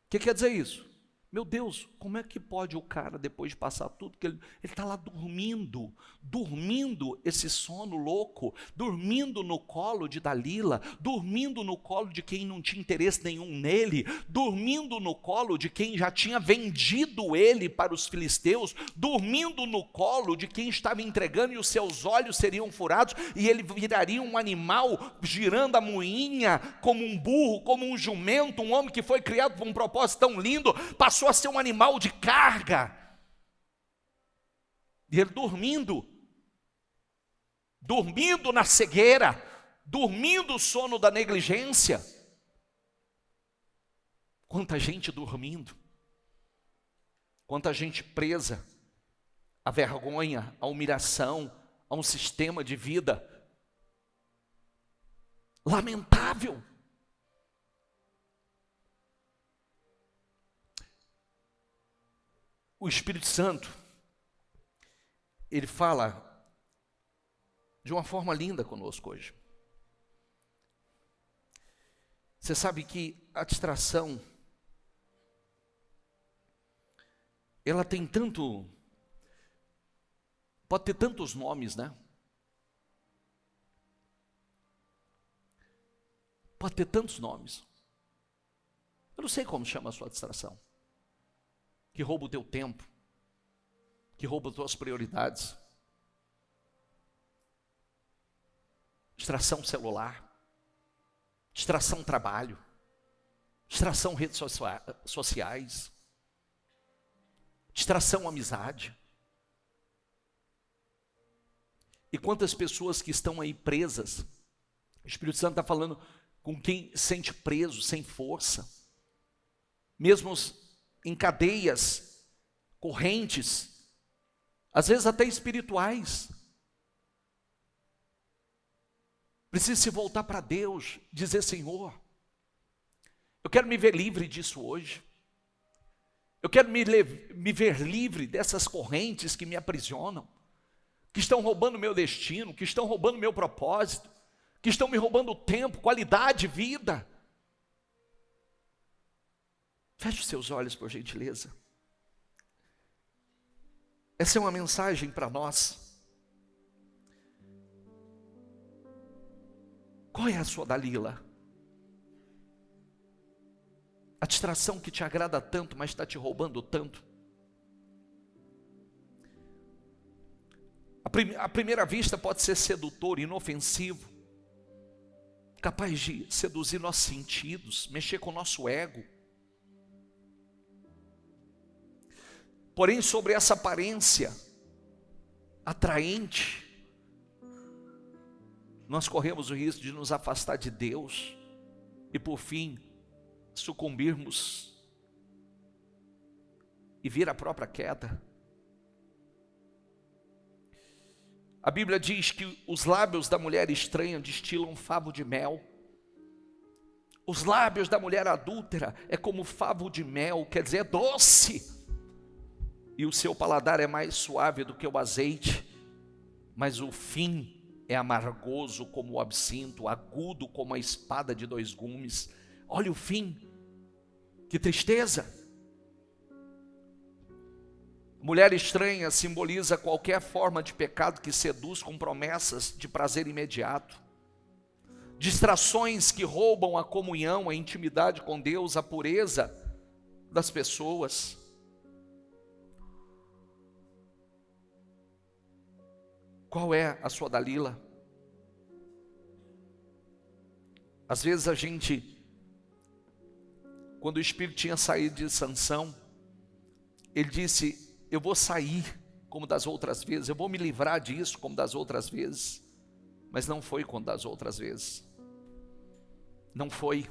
O que quer dizer isso? Meu Deus, como é que pode o cara, depois de passar tudo, que ele está lá dormindo esse sono louco, dormindo no colo de Dalila, dormindo no colo de quem não tinha interesse nenhum nele, dormindo no colo de quem já tinha vendido ele para os filisteus, dormindo no colo de quem estava entregando e os seus olhos seriam furados e ele viraria um animal girando a moinha como um burro, como um jumento, um homem que foi criado por um propósito tão lindo, passou a ser um animal de carga. E ele dormindo na cegueira, dormindo o sono da negligência. Quanta gente dormindo, quanta gente presa à vergonha, à humilhação, a um sistema de vida lamentável. o Espírito Santo, ele fala de uma forma linda conosco hoje. Você sabe que a distração, ela tem pode ter tantos nomes, né? Pode ter tantos nomes. Eu não sei como chama a sua distração, que rouba o teu tempo, que rouba as tuas prioridades. Distração celular, distração trabalho, distração redes sociais, distração amizade. E quantas pessoas que estão aí presas, o Espírito Santo está falando com quem sente preso, sem força, mesmo em cadeias, correntes, às vezes até espirituais. Precisa se voltar para Deus, dizer: Senhor, eu quero me ver livre disso hoje. Eu quero me ver livre dessas correntes que me aprisionam, que estão roubando meu destino, que estão roubando meu propósito, que estão me roubando tempo, qualidade, vida. Feche os seus olhos, por gentileza. Essa é uma mensagem para nós. Qual é a sua Dalila? A distração que te agrada tanto, mas está te roubando tanto. À primeira vista pode ser sedutor, inofensivo, capaz de seduzir nossos sentidos, mexer com o nosso ego. Porém, sobre essa aparência atraente, nós corremos o risco de nos afastar de Deus e, por fim, sucumbirmos e vir a própria queda. A Bíblia diz que os lábios da mulher estranha destilam favo de mel. Os lábios da mulher adúltera é como favo de mel, quer dizer, é doce. E o seu paladar é mais suave do que o azeite, mas o fim é amargoso como o absinto, agudo como a espada de 2 gumes. Olha o fim, que tristeza. Mulher estranha simboliza qualquer forma de pecado que seduz com promessas de prazer imediato. Distrações que roubam a comunhão, a intimidade com Deus, a pureza das pessoas. Qual é a sua Dalila? Às vezes a gente, quando o Espírito tinha saído de Sansão, ele disse: eu vou sair como das outras vezes, eu vou me livrar disso como das outras vezes. Mas não foi como das outras vezes. Não foi.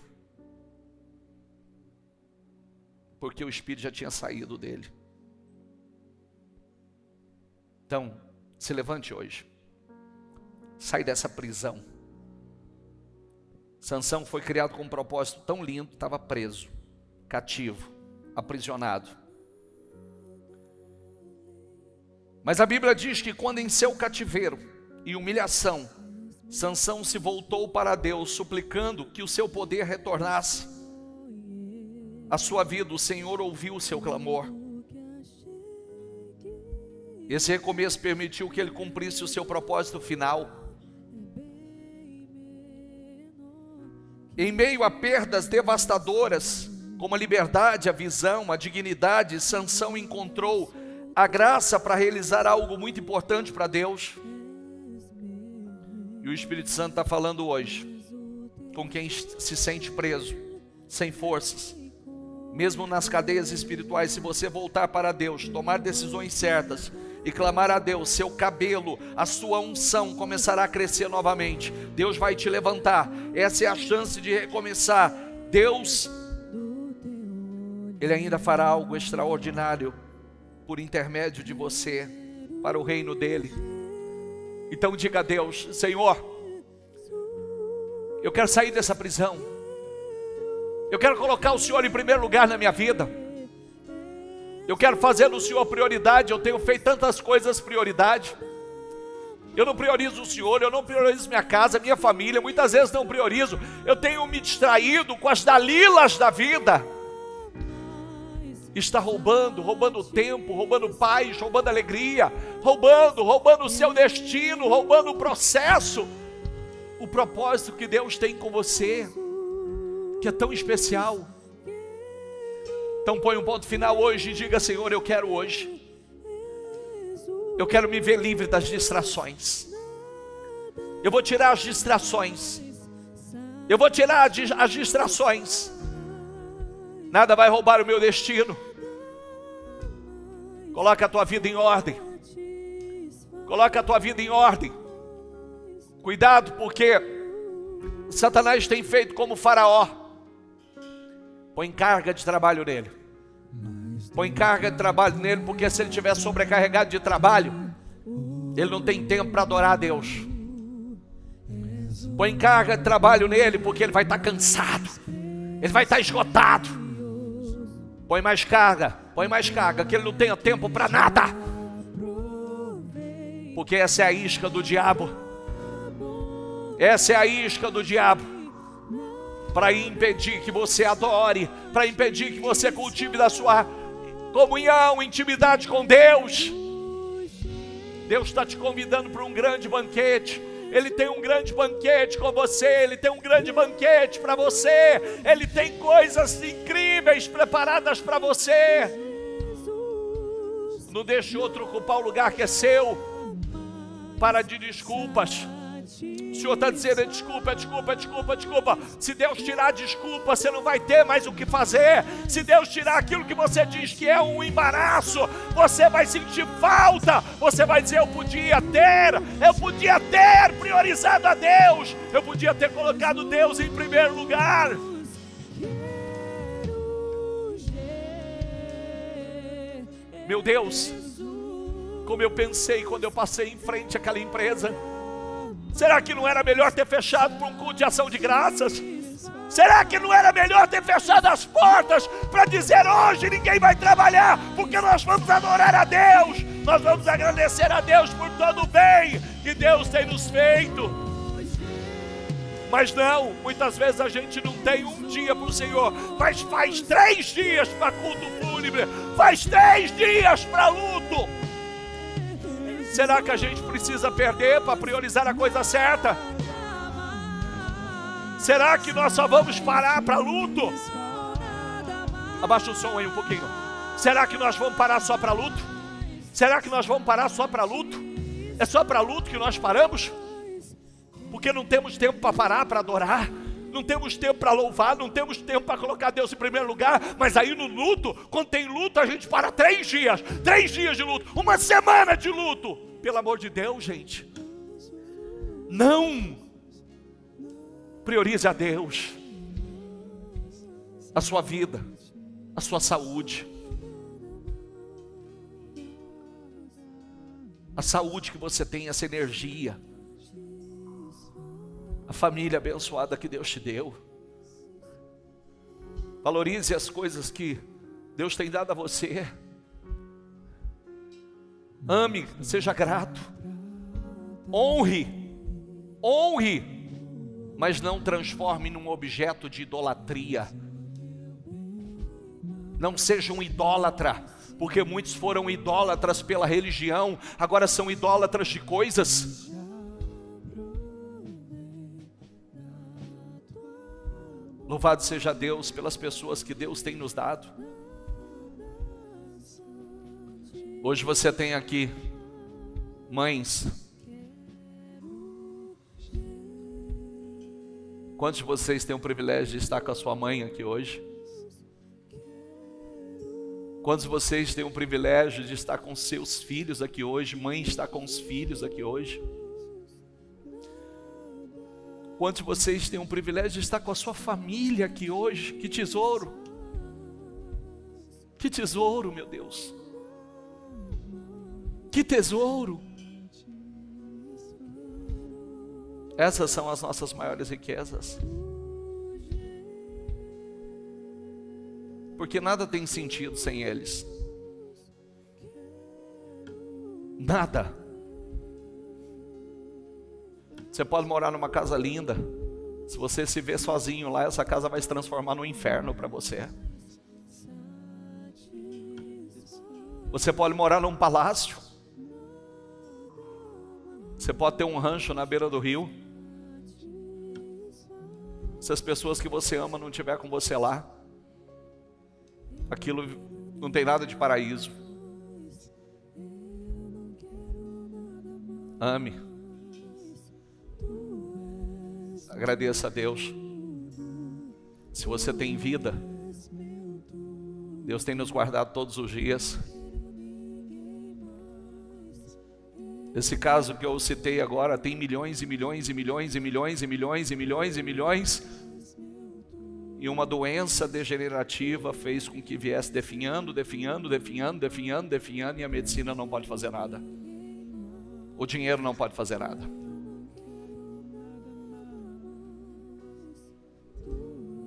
Porque o Espírito já tinha saído dele. Então, se levante hoje. Sai dessa prisão. Sansão foi criado com um propósito tão lindo, estava preso, cativo, aprisionado. Mas a Bíblia diz que quando em seu cativeiro e humilhação, Sansão se voltou para Deus, suplicando que o seu poder retornasse à sua vida, o Senhor ouviu o seu clamor. Esse recomeço permitiu que ele cumprisse o seu propósito final. Em meio a perdas devastadoras, como a liberdade, a visão, a dignidade, Sansão encontrou a graça para realizar algo muito importante para Deus. E o Espírito Santo está falando hoje com quem se sente preso, sem forças, mesmo nas cadeias espirituais. Se você voltar para Deus, tomar decisões certas e clamar a Deus, seu cabelo, a sua unção começará a crescer novamente. Deus vai te levantar. Essa é a chance de recomeçar. Deus, Ele ainda fará algo extraordinário por intermédio de você, para o reino dEle. Então diga a Deus: Senhor, eu quero sair dessa prisão. Eu quero colocar o Senhor em primeiro lugar na minha vida. Eu quero fazer do Senhor prioridade. Eu tenho feito tantas coisas prioridade. Eu não priorizo o Senhor, eu não priorizo minha casa, minha família, muitas vezes não priorizo. Eu tenho me distraído com as dalilas da vida. Está roubando tempo, roubando paz, roubando alegria, roubando o seu destino, roubando o processo, o propósito que Deus tem com você, que é tão especial. Então põe um ponto final hoje e diga: Senhor, eu quero hoje. Eu quero me ver livre das distrações. Eu vou tirar as distrações. Eu vou tirar as distrações. Nada vai roubar o meu destino. Coloca a tua vida em ordem. Coloca a tua vida em ordem. Cuidado, porque Satanás tem feito como Faraó. Põe carga de trabalho nele. Põe carga de trabalho nele, porque se ele estiver sobrecarregado de trabalho, ele não tem tempo para adorar a Deus. Põe carga de trabalho nele, porque ele vai estar cansado, ele vai estar esgotado. Põe mais carga, que ele não tenha tempo para nada, porque essa é a isca do diabo. Essa é a isca do diabo, para impedir que você adore, para impedir que você cultive da sua comunhão, intimidade com Deus. Deus está te convidando para um grande banquete. Ele tem um grande banquete com você. Ele tem um grande banquete para você. Ele tem coisas incríveis preparadas para você. Não deixe outro ocupar o lugar que é seu. Para de desculpas. O Senhor está dizendo: desculpa. Se Deus tirar a desculpa, você não vai ter mais o que fazer. Se Deus tirar aquilo que você diz que é um embaraço, você vai sentir falta. Você vai dizer: eu podia ter priorizado a Deus. Eu podia ter colocado Deus em primeiro lugar. Meu Deus, como eu pensei quando eu passei em frente àquela empresa. Será que não era melhor ter fechado para um culto de ação de graças? Será que não era melhor ter fechado as portas para dizer: hoje ninguém vai trabalhar, porque nós vamos adorar a Deus, nós vamos agradecer a Deus por todo o bem que Deus tem nos feito? Mas não, muitas vezes a gente não tem um dia para o Senhor, mas faz 3 dias para culto fúnebre, faz 3 dias para luto. Será que a gente precisa perder para priorizar a coisa certa? Será que nós só vamos parar para luto? Abaixa o som aí um pouquinho. Será que nós vamos parar só para luto? Será que nós vamos parar só para luto? É só para luto que nós paramos? Porque não temos tempo para parar, para adorar. Não temos tempo para louvar, não temos tempo para colocar Deus em primeiro lugar. Mas aí no luto, quando tem luto, a gente para 3 dias. 3 dias de luto, 1 semana de luto. Pelo amor de Deus, gente, não priorize a Deus, a sua vida, a sua saúde, a saúde que você tem, essa energia, a família abençoada que Deus te deu. Valorize as coisas que Deus tem dado a você. Ame, seja grato, honre, mas não transforme num objeto de idolatria. Não seja um idólatra, porque muitos foram idólatras pela religião, agora são idólatras de coisas. Louvado seja Deus pelas pessoas que Deus tem nos dado. Hoje você tem aqui mães. Quantos de vocês têm o privilégio de estar com a sua mãe aqui hoje? Quantos de vocês têm o privilégio de estar com seus filhos aqui hoje? Mãe está com os filhos aqui hoje? Quantos de vocês têm o privilégio de estar com a sua família aqui hoje? Que tesouro! Que tesouro, meu Deus! Que tesouro! Essas são as nossas maiores riquezas. Porque nada tem sentido sem eles. Nada. Você pode morar numa casa linda. Se você se vê sozinho lá, essa casa vai se transformar num inferno para você. Você pode morar num palácio. Você pode ter um rancho na beira do rio. Se as pessoas que você ama não estiver com você lá, aquilo não tem nada de paraíso. Ame. Agradeça a Deus. Se você tem vida, Deus tem nos guardado todos os dias. Esse caso que eu citei agora tem milhões e milhões e milhões e milhões e milhões e milhões e milhões. E uma doença degenerativa fez com que viesse definhando, e a medicina não pode fazer nada. O dinheiro não pode fazer nada.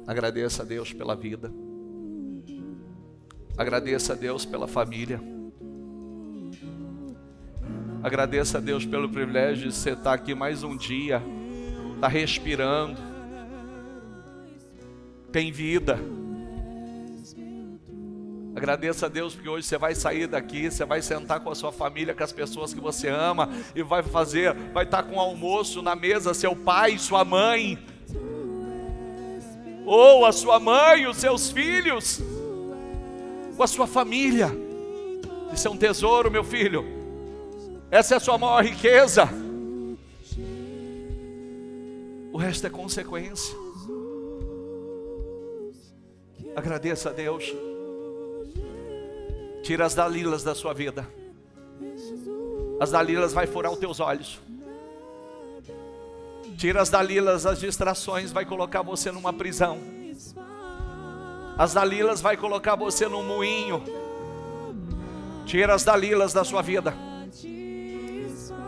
Agradeça a Deus pela vida. Agradeça a Deus pela família. Agradeça a Deus pelo privilégio de você estar aqui mais um dia, estar respirando, tem vida. Agradeça a Deus porque hoje você vai sair daqui, você vai sentar com a sua família, com as pessoas que você ama, e vai estar com almoço na mesa, seu pai, sua mãe, ou a sua mãe, os seus filhos, com a sua família. Isso é um tesouro, meu filho. Essa é a sua maior riqueza. O resto é consequência. Agradeça a Deus. Tira as Dalilas da sua vida. As Dalilas vai furar os teus olhos. Tira as Dalilas, as distrações vai colocar você numa prisão. As Dalilas vai colocar você num moinho. Tira as Dalilas da sua vida.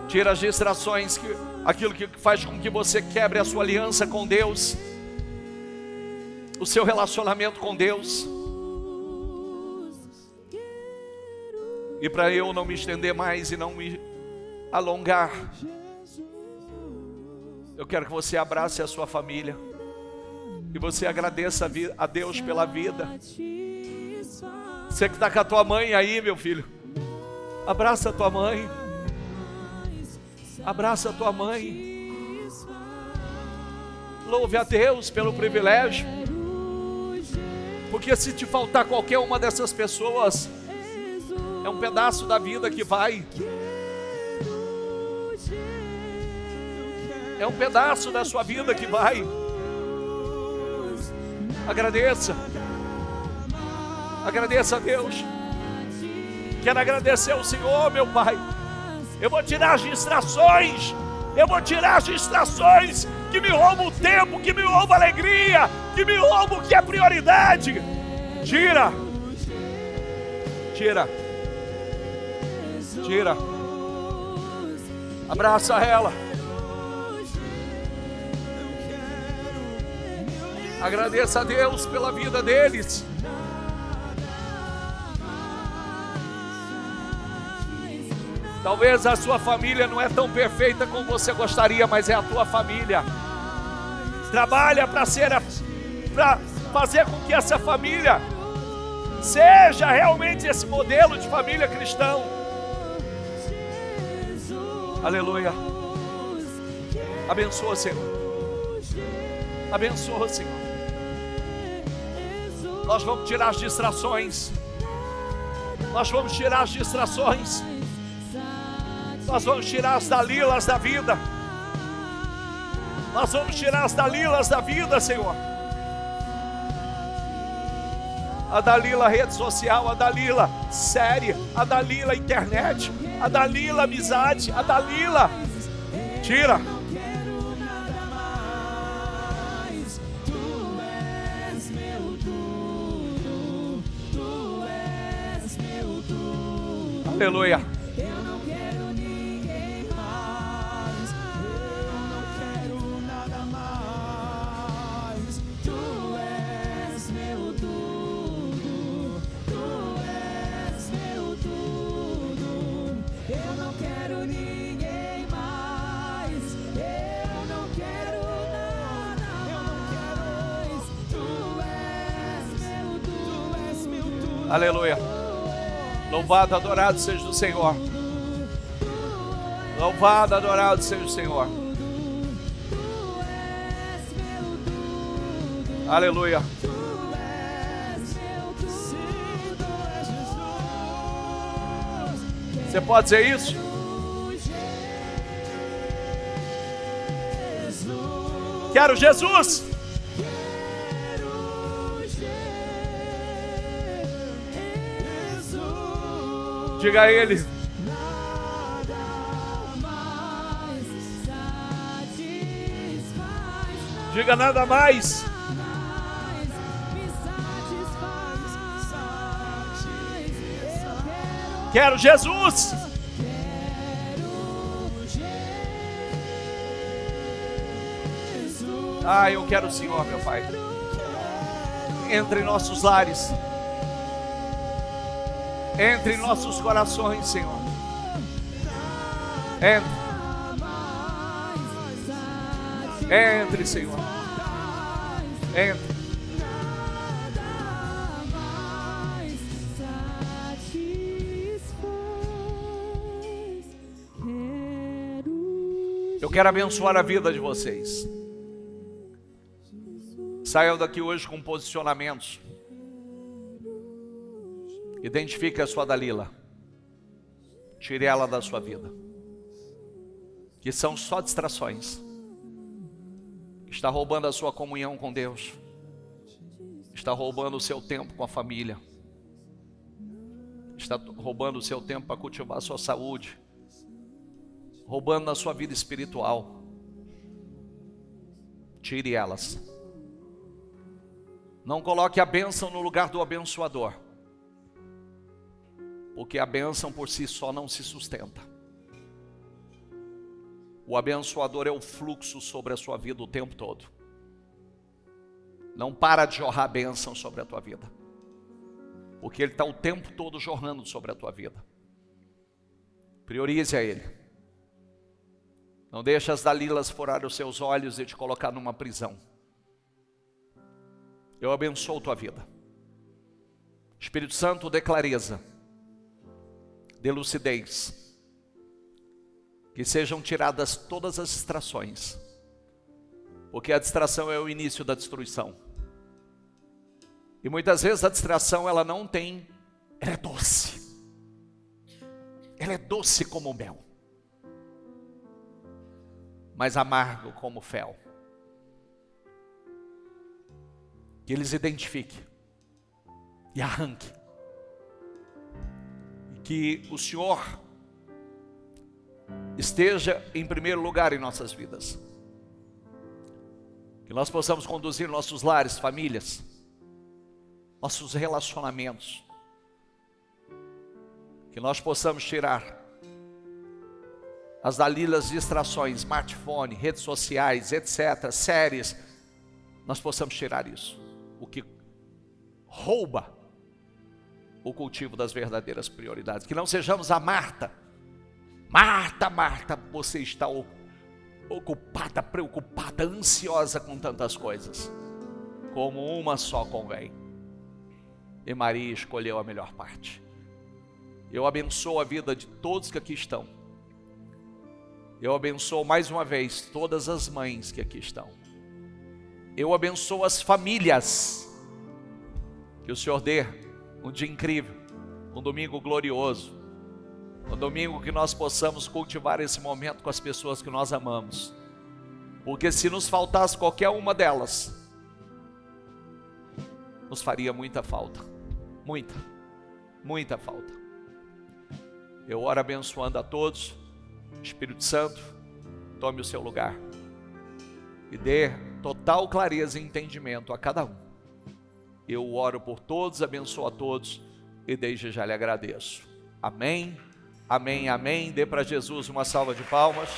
Tira as distrações, aquilo que faz com que você quebre a sua aliança com Deus, o seu relacionamento com Deus. E para eu não me estender mais e não me alongar, eu quero que você abrace a sua família e você agradeça a Deus pela vida. Você que está com a tua mãe aí, meu filho, abraça a tua mãe. Abraça a tua mãe. Louve a Deus pelo privilégio. Porque se te faltar qualquer uma dessas pessoas, é um pedaço da vida que vai. É um pedaço da sua vida que vai. Agradeça. Agradeça a Deus. Quero agradecer ao Senhor, meu Pai. Eu vou tirar as distrações. Eu vou tirar as distrações que me roubam o tempo, que me roubam a alegria, que me roubam o que é prioridade. Tira. Tira. Tira. Abraça ela. Agradeça a Deus pela vida deles. Talvez a sua família não é tão perfeita como você gostaria, mas é a tua família. Trabalha para fazer com que essa família seja realmente esse modelo de família cristão. Aleluia. Abençoa, Senhor. Abençoa, Senhor. Nós vamos tirar as distrações. Nós vamos tirar as distrações. Nós vamos tirar as Dalilas da vida. Nós vamos tirar as Dalilas da vida, Senhor. A Dalila rede social, a Dalila série, a Dalila internet, a Dalila amizade, a Dalila. Tira. Aleluia. Eu não quero ninguém mais. Eu não quero nada mais. Tu és meu tudo. Tu és meu tudo. Eu não quero Aleluia. Louvado, adorado seja o Senhor. Louvado, adorado seja o Senhor. Aleluia. Você pode dizer isso? Quero Jesus. Diga a Ele. Diga nada mais. Quero Jesus. Ah, eu quero o Senhor, meu Pai. Entre em nossos lares. Entre em nossos corações, Senhor. Entre. Entre, Senhor. Entre. Eu quero abençoar a vida de vocês. Saiam daqui hoje com posicionamentos. Identifique a sua Dalila. Tire ela da sua vida. Que são só distrações. Está roubando a sua comunhão com Deus. Está roubando o seu tempo com a família. Está roubando o seu tempo para cultivar a sua saúde. Roubando a sua vida espiritual. Tire elas. Não coloque a bênção no lugar do abençoador. Porque a bênção por si só não se sustenta. O abençoador é o fluxo sobre a sua vida o tempo todo. Não para de jorrar a bênção sobre a tua vida. Porque Ele está o tempo todo jorrando sobre a tua vida. Priorize a Ele. Não deixe as Dalilas furar os seus olhos e te colocar numa prisão. Eu abençoo tua vida. Espírito Santo, dê clareza. Dê lucidez. Que sejam tiradas todas as distrações. Porque a distração é o início da destruição. E muitas vezes a distração ela não tem, ela é doce. Ela é doce como mel. Mas amargo como fel. Que eles identifiquem. E arranquem. E que o Senhor esteja em primeiro lugar em nossas vidas. Que nós possamos conduzir nossos lares, famílias, nossos relacionamentos. Que nós possamos tirar as Dalilas, distrações, smartphone, redes sociais, etc., séries. Nós possamos tirar isso. O que rouba o cultivo das verdadeiras prioridades. Que não sejamos a Marta. Marta, Marta, você está ocupada, preocupada, ansiosa com tantas coisas. Como uma só convém. E Maria escolheu a melhor parte. Eu abençoo a vida de todos que aqui estão. Eu abençoo mais uma vez todas as mães que aqui estão. Eu abençoo as famílias. Que o Senhor dê um dia incrível, um domingo glorioso. Um domingo que nós possamos cultivar esse momento com as pessoas que nós amamos. Porque se nos faltasse qualquer uma delas, nos faria muita falta. Muita, muita falta. Eu oro abençoando a todos. Espírito Santo, tome o seu lugar. E dê total clareza e entendimento a cada um. Eu oro por todos, abençoo a todos. E desde já lhe agradeço. Amém. Amém, amém. Dê para Jesus uma salva de palmas.